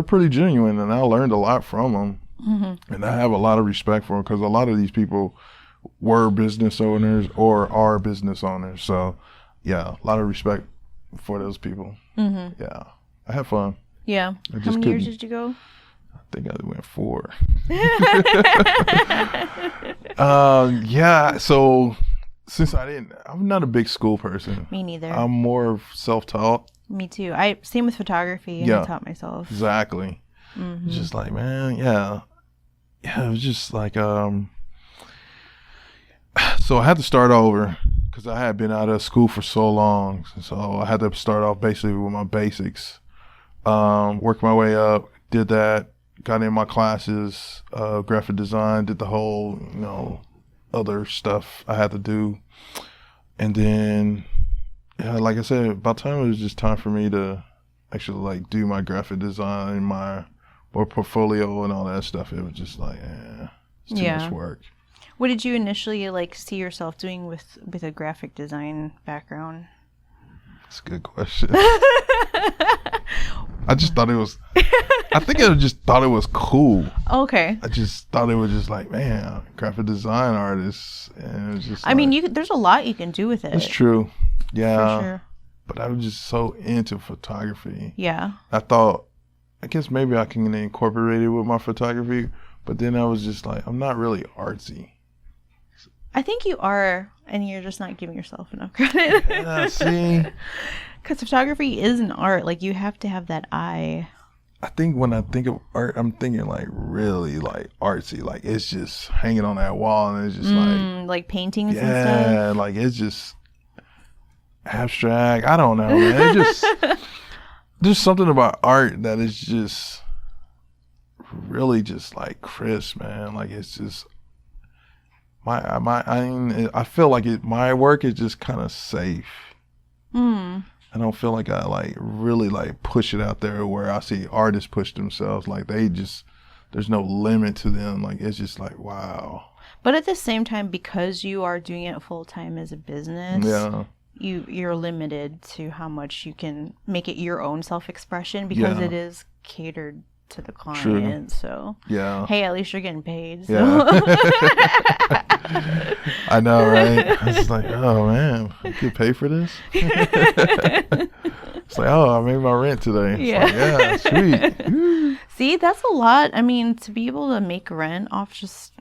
pretty genuine, and I learned a lot from them. Mm-hmm. And I have a lot of respect for them because a lot of these people were business owners or are business owners. So, yeah, a lot of respect for those people. Mm-hmm. Yeah, I had fun. Yeah. How many years did you go? I think I went 4. Yeah. So since I'm not a big school person. Me neither. I'm more self-taught. Me too. Same with photography. I taught myself. Exactly. Mm-hmm. Just like, man, yeah. It was just like, so I had to start over because I had been out of school for so long. So I had to start off basically with my basics, work my way up, did that, got in my classes, graphic design, did the whole, other stuff I had to do. And then, like I said, by the time it was just time for me to actually like do my graphic design, my portfolio and all that stuff, it was just like, it's too much work. What did you initially like see yourself doing with a graphic design background? That's a good question. I just thought it was, I think I just thought it was cool. Okay. I just thought it was just like, man, graphic design artist. And it was just there's a lot you can do with it. It's true. Yeah. For sure. But I was just so into photography. Yeah. I guess maybe I can incorporate it with my photography, but then I was just like, I'm not really artsy. I think you are, and you're just not giving yourself enough credit. Yeah, see? Because photography is an art. Like, you have to have that eye. I think when I think of art, I'm thinking like really like artsy. Like it's just hanging on that wall and it's just like paintings and stuff. Yeah, like it's just abstract. I don't know, man. It just there's something about art that is just really just like crisp, man. Like it's just I feel like my work is just kind of safe. I don't feel like I like really like push it out there where I see artists push themselves. Like there's no limit to them. Like it's just like, wow. But at the same time, because you are doing it full time as a business, you're limited to how much you can make it your own self-expression because it is catered to the client. True. So hey, at least you're getting paid. So. Yeah. I know, right? I was like, oh man, I get paid for this. It's like, oh, I made my rent today. It's like, yeah, sweet. See, that's a lot. I mean, to be able to make rent off just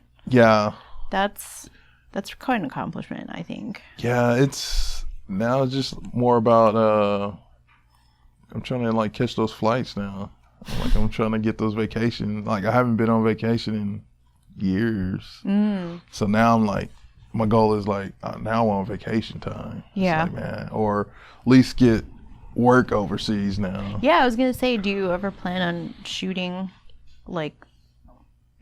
that's quite an accomplishment, I think. Yeah, it's just more about I'm trying to like catch those flights now. Like I'm trying to get those vacations. Like I haven't been on vacation in years. So now I'm like, my goal is like, now I'm on vacation time. Yeah. Like, man, or at least get work overseas now. Yeah, I was going to say, do you ever plan on shooting like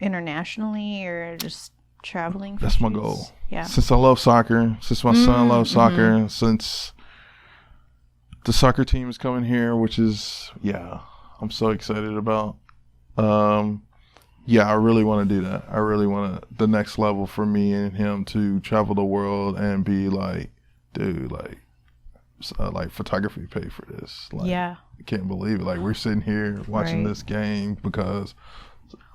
internationally or just traveling? That's my goal. Yeah. Since I love soccer, since my son loves soccer, since the soccer team is coming here, which is, I'm so excited about. I really want to do that. I really want the next level for me and him to travel the world and be like, dude, like photography paid for this. Like, I can't believe it. Like, we're sitting here watching this game because.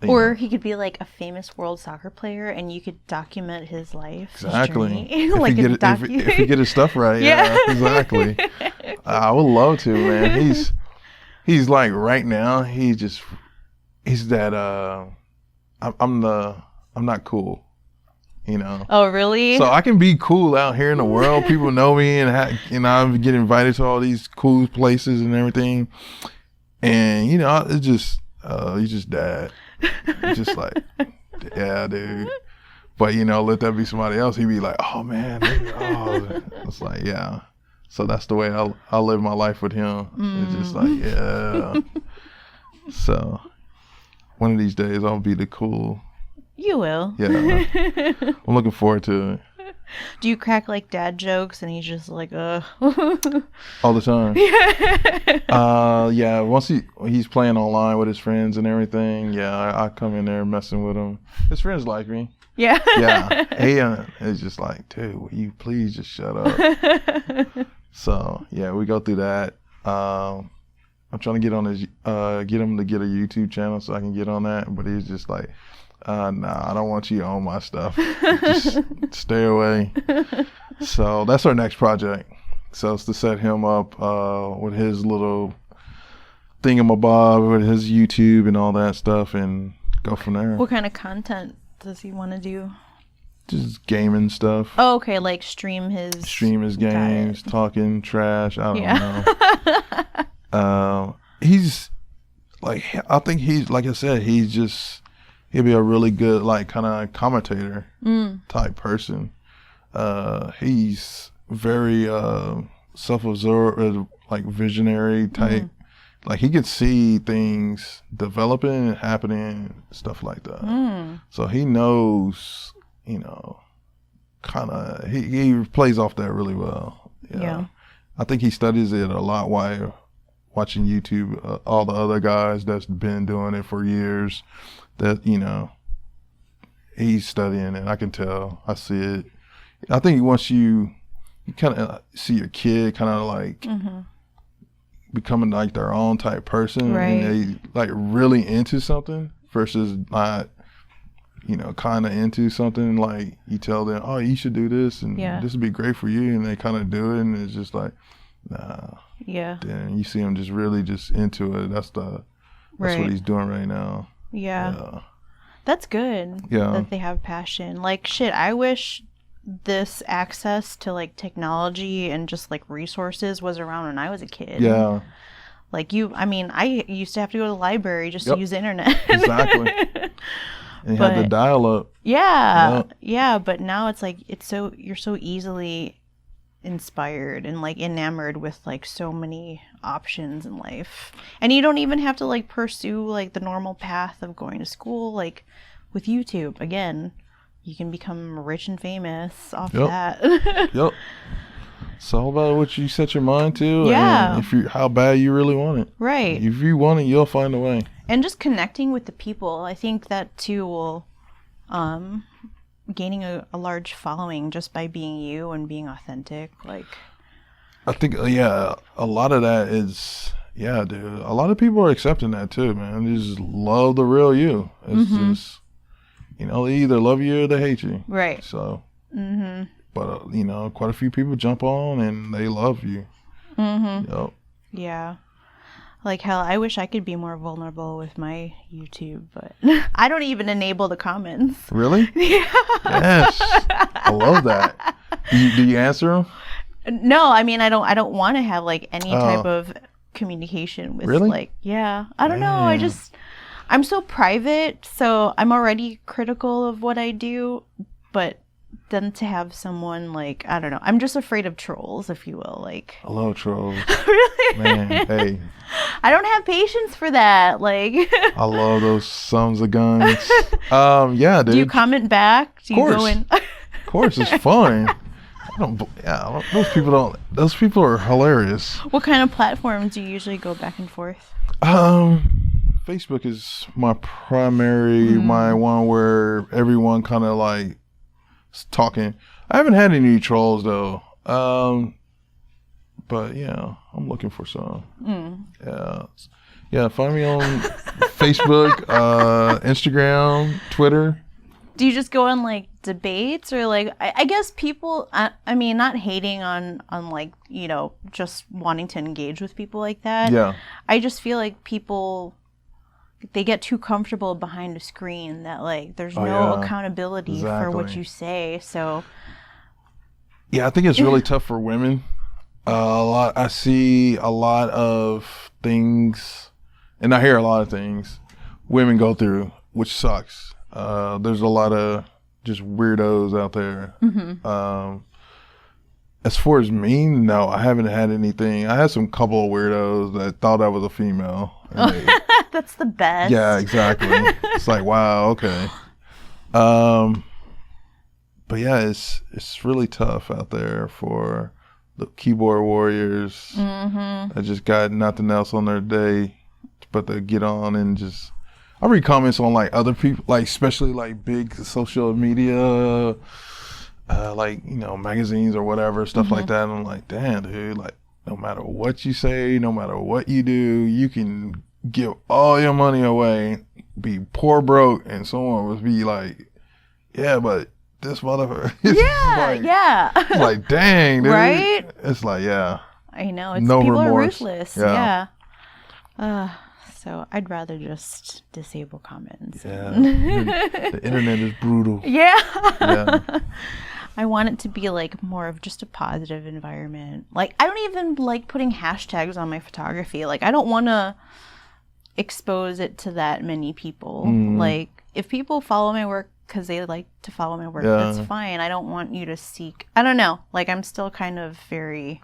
Or he could be like a famous world soccer player, and you could document his life. Exactly. His like if he get his stuff right. Yeah, exactly. I would love to, man. He's like right now. He's that. I'm not cool. You know. Oh, really? So I can be cool out here in the world. People know me, and I get invited to all these cool places and everything. And it's just he's just dad. It's just like, yeah, dude. But let that be somebody else. He'd be like, oh man, it's like, yeah. So that's the way I live my life with him. It's just like, yeah. So one of these days I'll be the cool. You will. Yeah. I'm looking forward to it. Do you crack like dad jokes and he's just like, all the time? Yeah. Once he's playing online with his friends and everything, I come in there messing with him. His friends like me. Yeah. Yeah. It's just like, dude, will you please just shut up? So we go through that. I'm trying to get on his get him to get a YouTube channel so I can get on that, but he's just like, nah, I don't want you on my stuff. Just stay away. So that's our next project. So it's to set him up with his little thingamabob, with his YouTube and all that stuff, and go from there. What kind of content does he want to do? Just gaming stuff. Oh, okay, like stream his games, talking trash. I don't know. He's like, I think he's, like I said, he'll be a really good, like, kind of commentator type person. He's very self-absorbed, like visionary type. Like, he could see things developing and happening, stuff like that. So he knows, kind of, he plays off that really well. Yeah. I think he studies it a lot while watching YouTube, all the other guys that's been doing it for years. That he's studying it. I can tell. I see it. I think once you kind of see your kid kind of like becoming like their own type person, and they like really into something versus not, kind of into something. Like you tell them, oh, you should do this, and this would be great for you, and they kind of do it, and it's just like, nah. Yeah. Then you see him just really just into it. That's what he's doing right now. Yeah. That's good. Yeah. That they have passion. Like, shit, I wish this access to, like, technology and just, like, resources was around when I was a kid. Yeah. Like, I used to have to go to the library just to use the internet. Exactly. And you had the dial-up. Yeah. Yeah, but now it's, like, you're so easily inspired and like enamored with like so many options in life, and you don't even have to like pursue like the normal path of going to school. Like with YouTube, again, you can become rich and famous off that. Yep. It's all about what you set your mind to, and how bad you really want it. Right. If you want it, you'll find a way. And just connecting with the people, I think that too will gaining a large following just by being you and being authentic. Like, I think a lot of that is dude, a lot of people are accepting that too, man. They just love the real you. It's just they either love you or they hate you, right? So but quite a few people jump on and they love you. Yep. Yeah. Like, hell, I wish I could be more vulnerable with my YouTube, but I don't even enable the comments. Really? Yeah. Yes. I love that. Do you answer them? No, I mean, I don't want to have, like, any type of communication with, like, I don't know. I'm so private, so I'm already critical of what I do, but than to have someone like, I don't know. I'm just afraid of trolls, if you will. Like, I love trolls. Really? Man, hey. I don't have patience for that. Like, I love those sons of guns. Yeah, dude. Do you comment back? Do you go in? Of course, it's fun. Those people are hilarious. What kind of platforms do you usually go back and forth? Facebook is my primary, my one where everyone kind of like is talking. I haven't had any trolls though. But yeah, I'm looking for some. Yeah, find me on Facebook, Instagram, Twitter. Do you just go on like debates or like, I guess people, I mean, not hating on like, you know, just wanting to engage with people like that. Yeah. I just feel like people, they get too comfortable behind a screen that like there's no accountability for what you say. So yeah, I think it's really tough for women. I see a lot of things, and I hear a lot of things women go through, which sucks. There's a lot of just weirdos out there. As far as me, no, I haven't had anything. I had some couple of weirdos that thought I was a female. That's the best. Yeah, exactly. It's like, wow, okay. But yeah, it's really tough out there for the keyboard warriors. I just got nothing else on their day but to get on and just. I read comments on like other people, like especially like big social media, like, you know, magazines or whatever, stuff like that. And I'm like, damn, dude, like no matter what you say, no matter what you do, you can give all your money away, be poor broke, and someone would be like, yeah, but this motherfucker. It's like, dang, dude. Right? It's like, yeah. I know. It's no people remorse. are ruthless. Yeah. So I'd rather just disable comments. Yeah. The internet is brutal. Yeah. Yeah. I want it to be like more of just a positive environment. Like, I don't even like putting hashtags on my photography. Like, I don't want to expose it to that many people. Like, if people follow my work because they like to follow my work, that's fine. I don't want you to seek, I don't know. Like, I'm still kind of very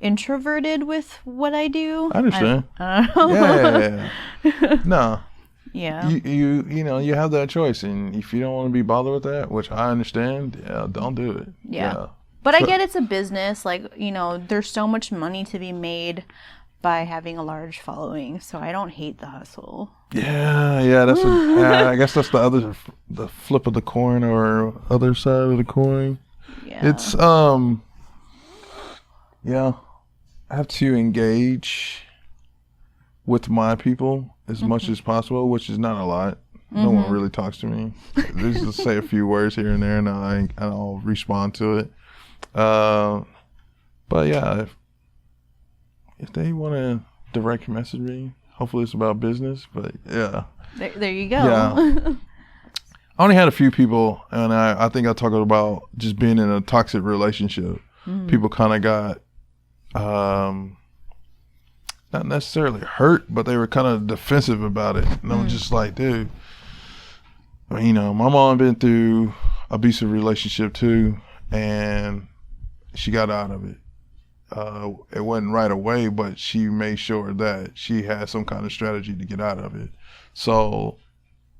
introverted with what I do. I understand. I don't know. Yeah. No. Yeah. You know, you have that choice, and if you don't want to be bothered with that, which I understand, don't do it. Yeah. But I get it's a business. Like, you know, there's so much money to be made by having a large following, so I don't hate the hustle. Yeah. That's I guess that's the flip of the coin or other side of the coin. Yeah. It's yeah. I have to engage with my people as much as possible, which is not a lot. No one really talks to me. They just say a few words here and there, and I'll respond to it. But yeah, if they want to direct message me, hopefully it's about business. But yeah, there you go. Yeah. I only had a few people, and I think I talked about just being in a toxic relationship. People kind of got not necessarily hurt, but they were kind of defensive about it. And I'm just like, dude, you know, my mom been through abusive relationship too, and she got out of it. It wasn't right away, but she made sure that she had some kind of strategy to get out of it. So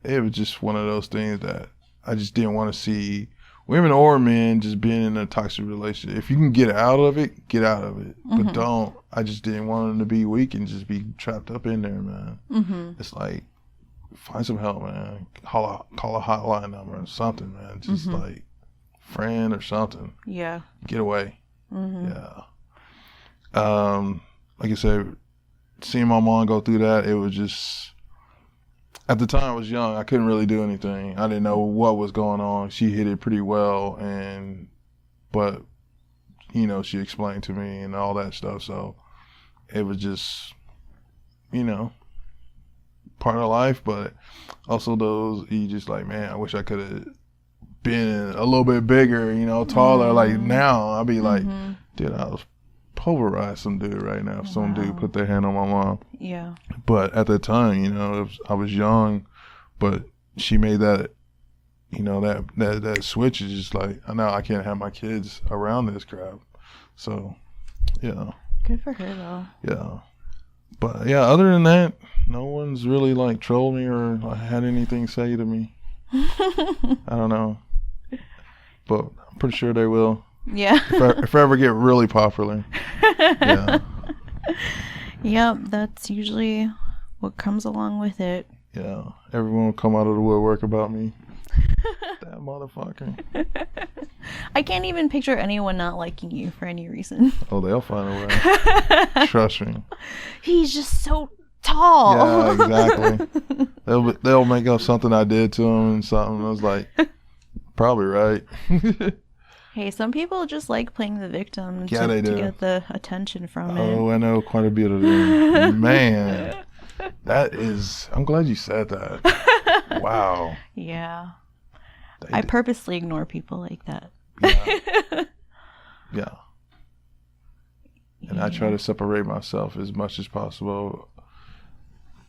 it was just one of those things that I just didn't want to see women or men just being in a toxic relationship. If you can get out of it, get out of it. But don't. I just didn't want them to be weak and just be trapped up in there, man. It's like, find some help, man. Call a hotline number or something, man. Just like friend or something. Yeah. Get away. Yeah. Like I said, seeing my mom go through that, it was just, at the time I was young, I couldn't really do anything. I didn't know what was going on. She hid it pretty well, but you know, she explained to me and all that stuff. So it was just, you know, part of life, but also those, you just like, man, I wish I could have been a little bit bigger, you know, taller. Like now, I'd be like, dude, I was pulverize some dude right now if some dude put their hand on my mom. that switch is just like, I know I can't have my kids around this crap. So, yeah. Good for her, though. Yeah. But, yeah, other than that, no one's really, like, trolled me or had anything say to me. I don't know. But I'm pretty sure they will. Yeah. If I ever get really popular. Yeah. Yep, that's usually what comes along with it. Yeah. Everyone will come out of the woodwork about me. That motherfucker. I can't even picture anyone not liking you for any reason. Oh, they'll find a way. Trust me. He's just so tall. Yeah, exactly. They'll make up something I did to him and something. I was like, probably right. Hey, some people just like playing the victim to get the attention from it. Oh, I know quite a bit of them. Man, I'm glad you said that. Wow. Yeah. I purposely ignore people like that. Yeah. Yeah. And I try to separate myself as much as possible.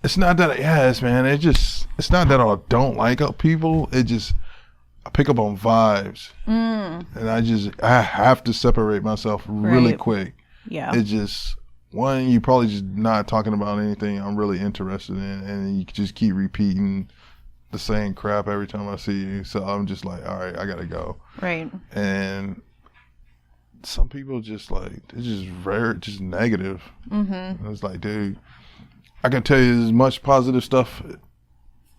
It's not that, man. It's not that I don't like people. I pick up on vibes. And I have to separate myself really quick. Yeah. It's just, one, you probably just not talking about anything I'm really interested in. And you just keep repeating the same crap every time I see you. So I'm just like, all right, I gotta go. Right. And some people just like, it's just just negative. Mm-hmm. It's like, dude, I can tell you as much positive stuff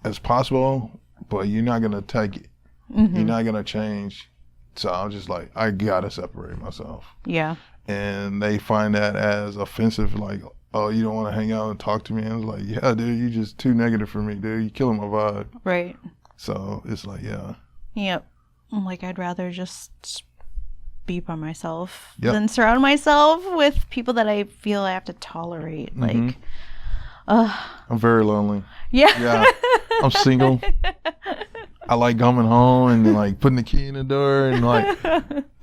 as possible, but you're not gonna take it. Mm-hmm. You're not gonna change. So I'm just like, I gotta separate myself. Yeah. And they find that as offensive, like, oh, you don't want to hang out and talk to me? And I was like, yeah, dude, you just too negative for me, dude. You're killing my vibe. Right. So it's like, yeah. Yep. Like, I'd rather just be by myself than surround myself with people that I feel I have to tolerate. Mm-hmm. Like, I'm very lonely. Yeah. Yeah. I'm single. I like coming home and like putting the key in the door and like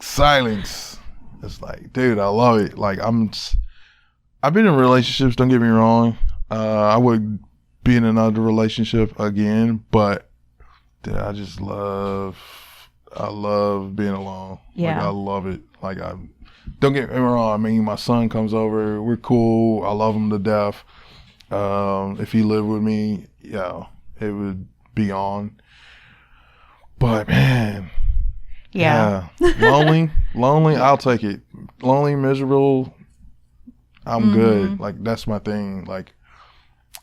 silence. It's like, dude, I love it. Like, I've been in relationships, don't get me wrong. I would be in another relationship again, but dude, I love being alone. Yeah. Like, I love it. Like, don't get me wrong. I mean, my son comes over. We're cool. I love him to death. If he lived with me, yeah, it would be on. But man, yeah. Lonely, I'll take it. Lonely, miserable, I'm good. Like, that's my thing. Like,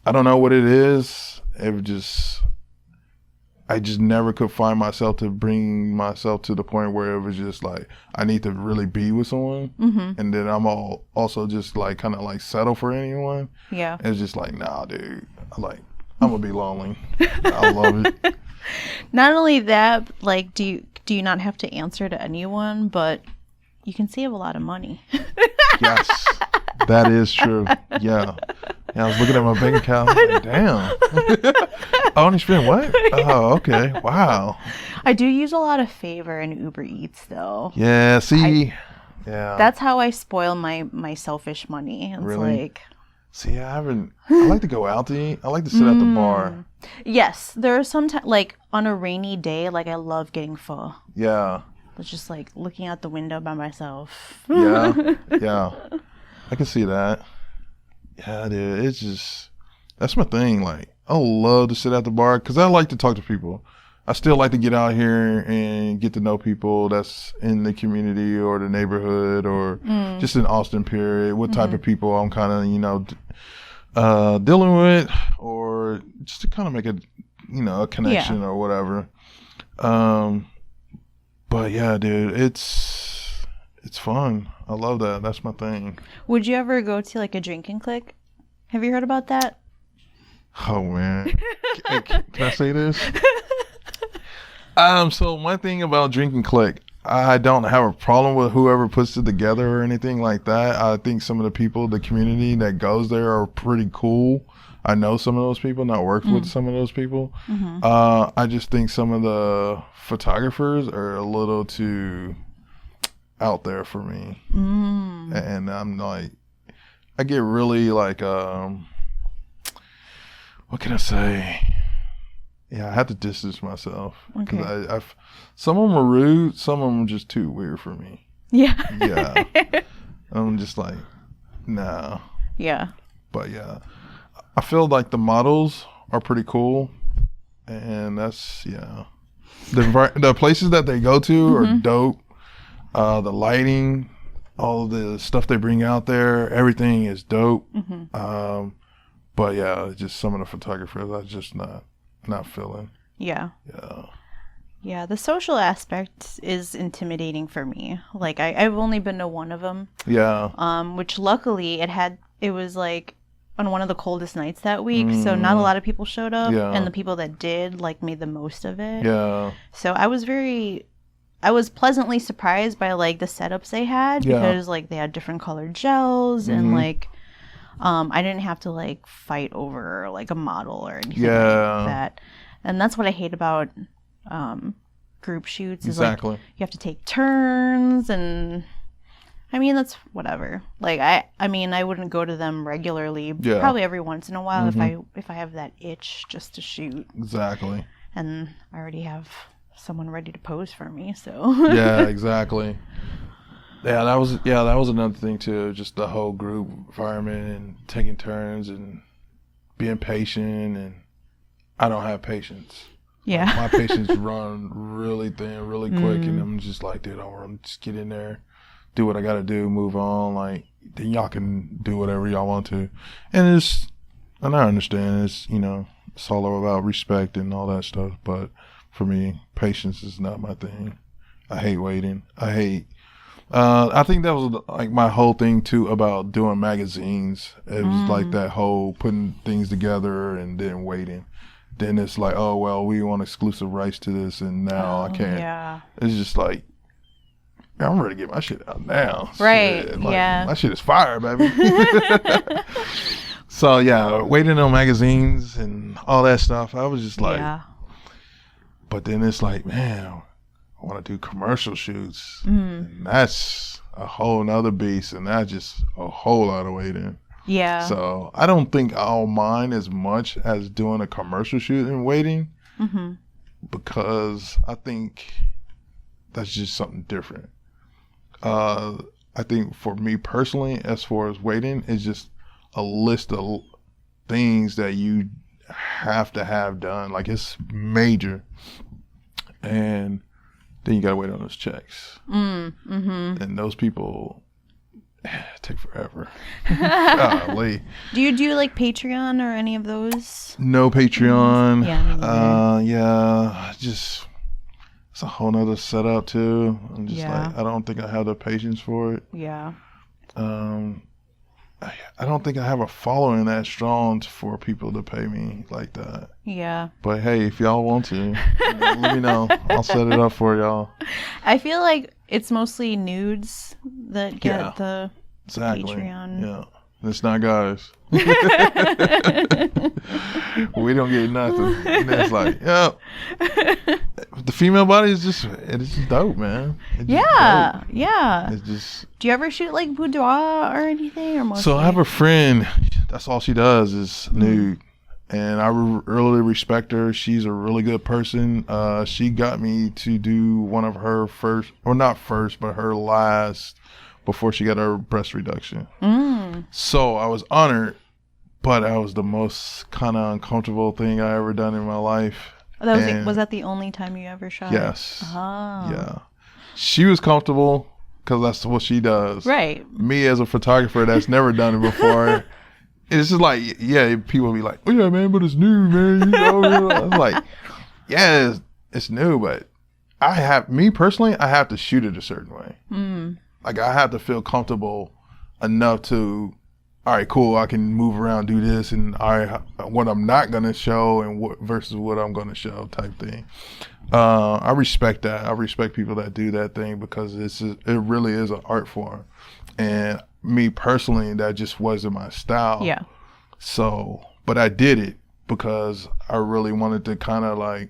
I don't know what it is. I just never could find myself to bring myself to the point where it was just like, I need to really be with someone. Mm-hmm. And then I'm also just like, kind of like settle for anyone. Yeah. It's just like, nah, dude. I'm going to be lonely. I love it. Not only that, like, do you not have to answer to anyone, but you can save a lot of money. Yes, that is true. Yeah. I was looking at my bank account. Like, damn. I only spent what? Oh, okay. Wow. I do use a lot of Favor and Uber Eats, though. Yeah. See. Yeah. That's how I spoil my selfish money. It's really? Like. See, I like to go out to eat. I like to sit at the bar. Yes, there are some like on a rainy day, like I love getting pho. Yeah. It's just like looking out the window by myself. Yeah. Yeah. I can see that. Yeah, dude. It's just, that's my thing. Like, I love to sit at the bar because I like to talk to people. I still like to get out here and get to know people that's in the community or the neighborhood or just in Austin, period. What type of people I'm kind of, dealing with, or just to kind of make a connection or whatever. But yeah, dude, it's fun. I love that. That's my thing. Would you ever go to like a drinking clique? Have you heard about that? Oh man, can I say this? So one thing about drinking clique, I don't have a problem with whoever puts it together or anything like that. I think some of the people, the community that goes there are pretty cool. I know some of those people, not worked with some of those people. Mm-hmm. I just think some of the photographers are a little too out there for me. And I'm like, I get really like, what can I say? Yeah, I have to distance myself. Okay. I've some of them are rude. Some of them are just too weird for me. Yeah. Yeah. I'm just like, nah. Yeah. But yeah, I feel like the models are pretty cool. And that's, yeah. The places that they go to are dope. The lighting, all the stuff they bring out there, everything is dope. But yeah, just some of the photographers I just not feeling. Yeah. Yeah. Yeah, the social aspect is intimidating for me. Like I've only been to one of them. Yeah. Which luckily it was like on one of the coldest nights that week, so not a lot of people showed up, and the people that did like made the most of it. Yeah. So I was pleasantly surprised by like the setups they had, because like they had different colored gels and like I didn't have to like fight over like a model or anything like that. And that's what I hate about group shoots is like you have to take turns, and I mean that's whatever. Like I mean I wouldn't go to them regularly, probably every once in a while if I have that itch just to shoot. Exactly. And I already have someone ready to pose for me, so yeah, exactly. Yeah, that was another thing too, just the whole group environment and taking turns and being patient, and I don't have patience. Yeah. Like, my patience run really thin, really quick, and I'm just like, dude, I want to just get in there, do what I got to do, move on, like, then y'all can do whatever y'all want to. And I understand, it's all about respect and all that stuff, but for me, patience is not my thing. I hate waiting. I think that was like my whole thing too about doing magazines. It was like that whole putting things together and then waiting. Then it's like, oh, well, we want exclusive rights to this, and now I can't. Yeah. It's just like, I'm ready to get my shit out now. Right, shit. Like, my shit is fire, baby. So, yeah, waiting on magazines and all that stuff, I was just like, but then it's like, man, I want to do commercial shoots. And that's a whole nother beast, and that's just a whole lot of waiting. Yeah. So I don't think I'll mind as much as doing a commercial shoot and waiting, because I think that's just something different. I think for me personally, as far as waiting, it's just a list of things that you have to have done. Like, it's major. And then you got to wait on those checks. And those people take forever. Golly. Do you do like Patreon or any of those? No Patreon. Yeah. Just it's a whole nother setup too. I'm just like, I don't think I have the patience for it. Yeah. I don't think I have a following that strong for people to pay me like that. Yeah. But hey, if y'all want to, let me know. I'll set it up for y'all. I feel like it's mostly nudes that get the Patreon. Yeah. It's not guys. We don't get nothing. And it's like, the female body is just dope, man. Yeah. It's just. Do you ever shoot like boudoir or anything, or mostly? So I have a friend. That's all she does is nude, and I really respect her. She's a really good person. She got me to do one of her first, or not first, but her last, before she got her breast reduction. So I was honored, but that was the most kind of uncomfortable thing I ever done in my life. Was that the only time you ever shot? Yes. Oh. Yeah. She was comfortable because that's what she does. Right. Me as a photographer that's never done it before, it's just like, people be like, oh yeah, man, but it's new, man. I'm like, yeah, it's new, but me personally, I have to shoot it a certain way. Like, I have to feel comfortable enough to, all right, cool, I can move around, do this, and what I'm not going to show and versus what I'm going to show type thing. I respect that. I respect people that do that thing, because it really is an art form. And me personally, that just wasn't my style. Yeah. So, but I did it because I really wanted to kind of like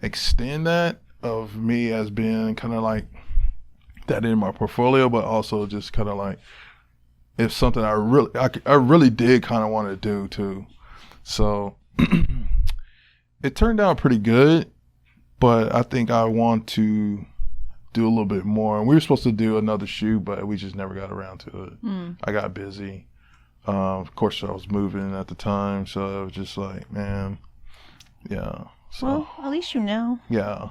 extend that of me as being kind of like that in my portfolio, but also just kind of like, it's something I really did kind of want to do too. So it turned out pretty good, but I think I want to do a little bit more. And we were supposed to do another shoot, but we just never got around to it. I got busy. Of course, I was moving at the time, so it was just like, man, yeah. So, well, at least you know. Yeah.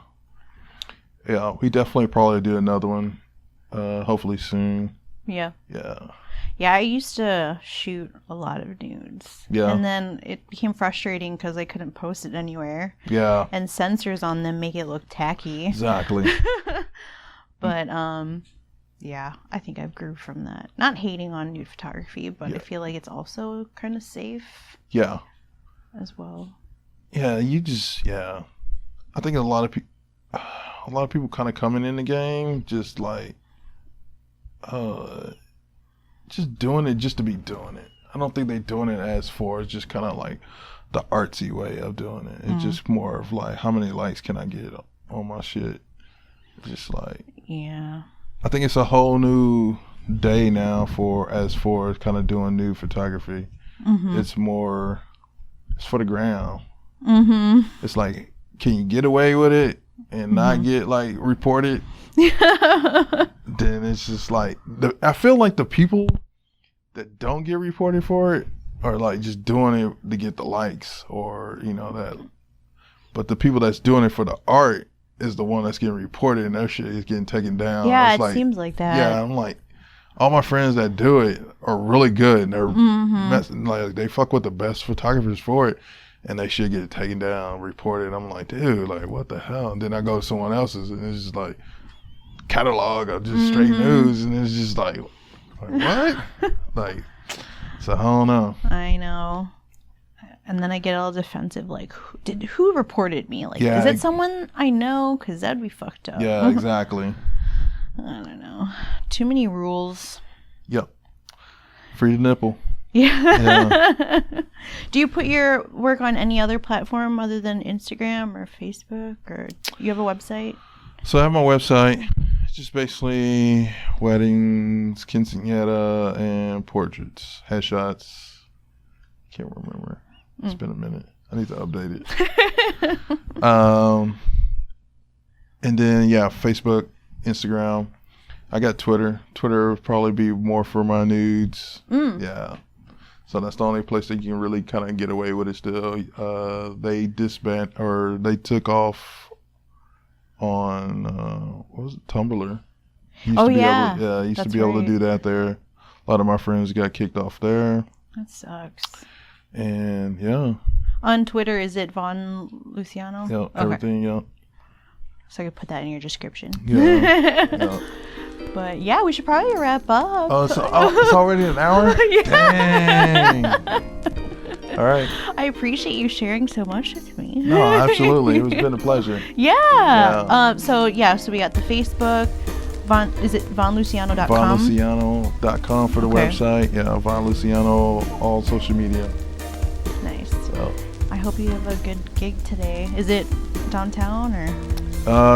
Yeah, we definitely probably do another one, hopefully soon. Yeah. Yeah. Yeah, I used to shoot a lot of nudes. Yeah. And then it became frustrating because I couldn't post it anywhere. Yeah. And censors on them make it look tacky. Exactly. But, yeah, I think I've grew from that. Not hating on nude photography, but I feel like it's also kind of safe. Yeah. As well. Yeah, I think a lot of people kind of coming in the game just like, just doing it just to be doing it. I don't think they're doing it as for it's just kind of like the artsy way of doing it. It's just more of like, how many likes can I get on my shit? Just like, yeah. I think it's a whole new day now for kind of doing nude photography. It's for the ground. It's like, can you get away with it and not get like reported? Then it's just like, I feel like the people that don't get reported for it are like just doing it to get the likes or, that. But the people that's doing it for the art is the one that's getting reported and their shit is getting taken down. Yeah, it seems like that. Yeah, I'm like, all my friends that do it are really good. And they're like, they fuck with the best photographers for it. And they should get it taken down, reported. I'm like, dude, like, what the hell? And then I go to someone else's and it's just like, catalog of just straight news, and it's just like what? Like, so I don't know. I know. And then I get all defensive, like, who reported me? Like, is it someone I know? Because that'd be fucked up. Yeah, exactly. I don't know. Too many rules. Yep. Free to nipple. Yeah. Do you put your work on any other platform other than Instagram or Facebook, or you have a website? So I have my website. It's just basically weddings, quinceañera, and portraits, headshots. Can't remember. It's been a minute. I need to update it. And then Facebook, Instagram. I got Twitter. Twitter would probably be more for my nudes. Yeah. So that's the only place that you can really kind of get away with it still. They disbanded, or they took off on what was it, Tumblr. Used to be able to do that there. A lot of my friends got kicked off there. That sucks. And yeah. On Twitter, is it Vaughnluciano? Yeah, everything, yeah. So I could put that in your description. Yeah. But yeah, we should probably wrap up. Oh, it's already an hour? Dang. All right. I appreciate you sharing so much with me. No, absolutely. It's been a pleasure. Yeah. So we got the Facebook. Is it Vaughnluciano.com? Vaughnluciano.com for the website. Yeah, Vaughnluciano, all social media. Nice. So. I hope you have a good gig today. Is it downtown or?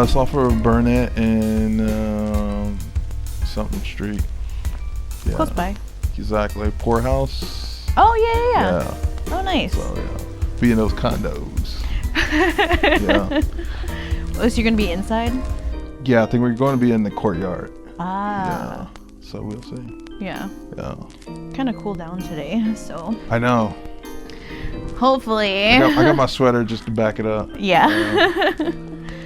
It's off of Burnett and something street. Yeah. Close by. Exactly. Poorhouse. Oh yeah. Oh nice. So be in those condos. Yeah. So you're gonna be inside? Yeah, I think we're going to be in the courtyard. Ah. Yeah. So we'll see. Yeah. Yeah. Kind of cool down today, so. I know. Hopefully. I got my sweater just to back it up. Yeah.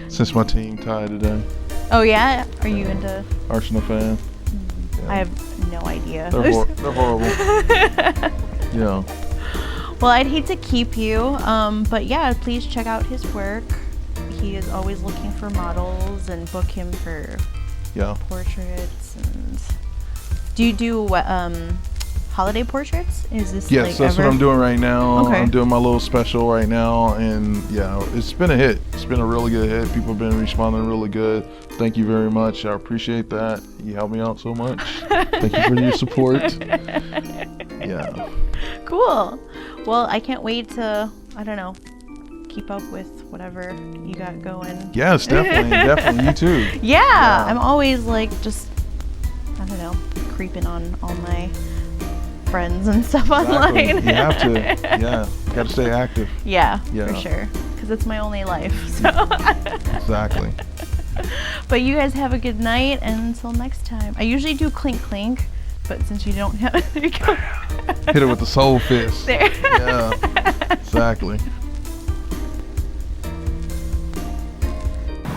Since my team tied today. Oh yeah? Are you into Arsenal fan? Yeah. I have no idea. They're horrible. Yeah. Well, I'd hate to keep you, but yeah, please check out his work. He is always looking for models, and book him for portraits. And do you do holiday portraits? Is this yes? That's what I'm doing right now. Okay. I'm doing my little special right now, and it's been a hit. It's been a really good hit. People have been responding really good. Thank you very much. I appreciate that. You helped me out so much. Thank you for your support. Yeah. Cool. Well, I can't wait to, keep up with whatever you got going. Yes, definitely. You too. Yeah. I'm always creeping on all my friends and stuff online. You have to. Yeah. Got to stay active. Yeah, for sure. Because because it's my only life. So. Exactly. But you guys have a good night, and until next time. I usually do clink clink, but since you don't have, there you go. Hit it with the soul fist. There. Yeah. Exactly.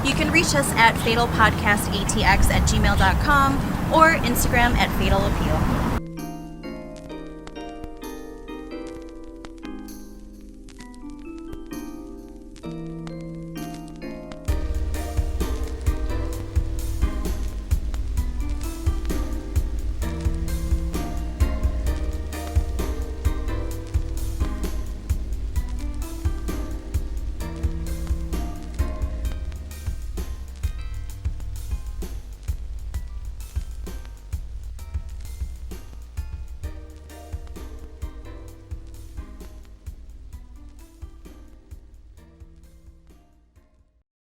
You can reach us at fatalpodcastatx@gmail.com or Instagram @fatalappeal.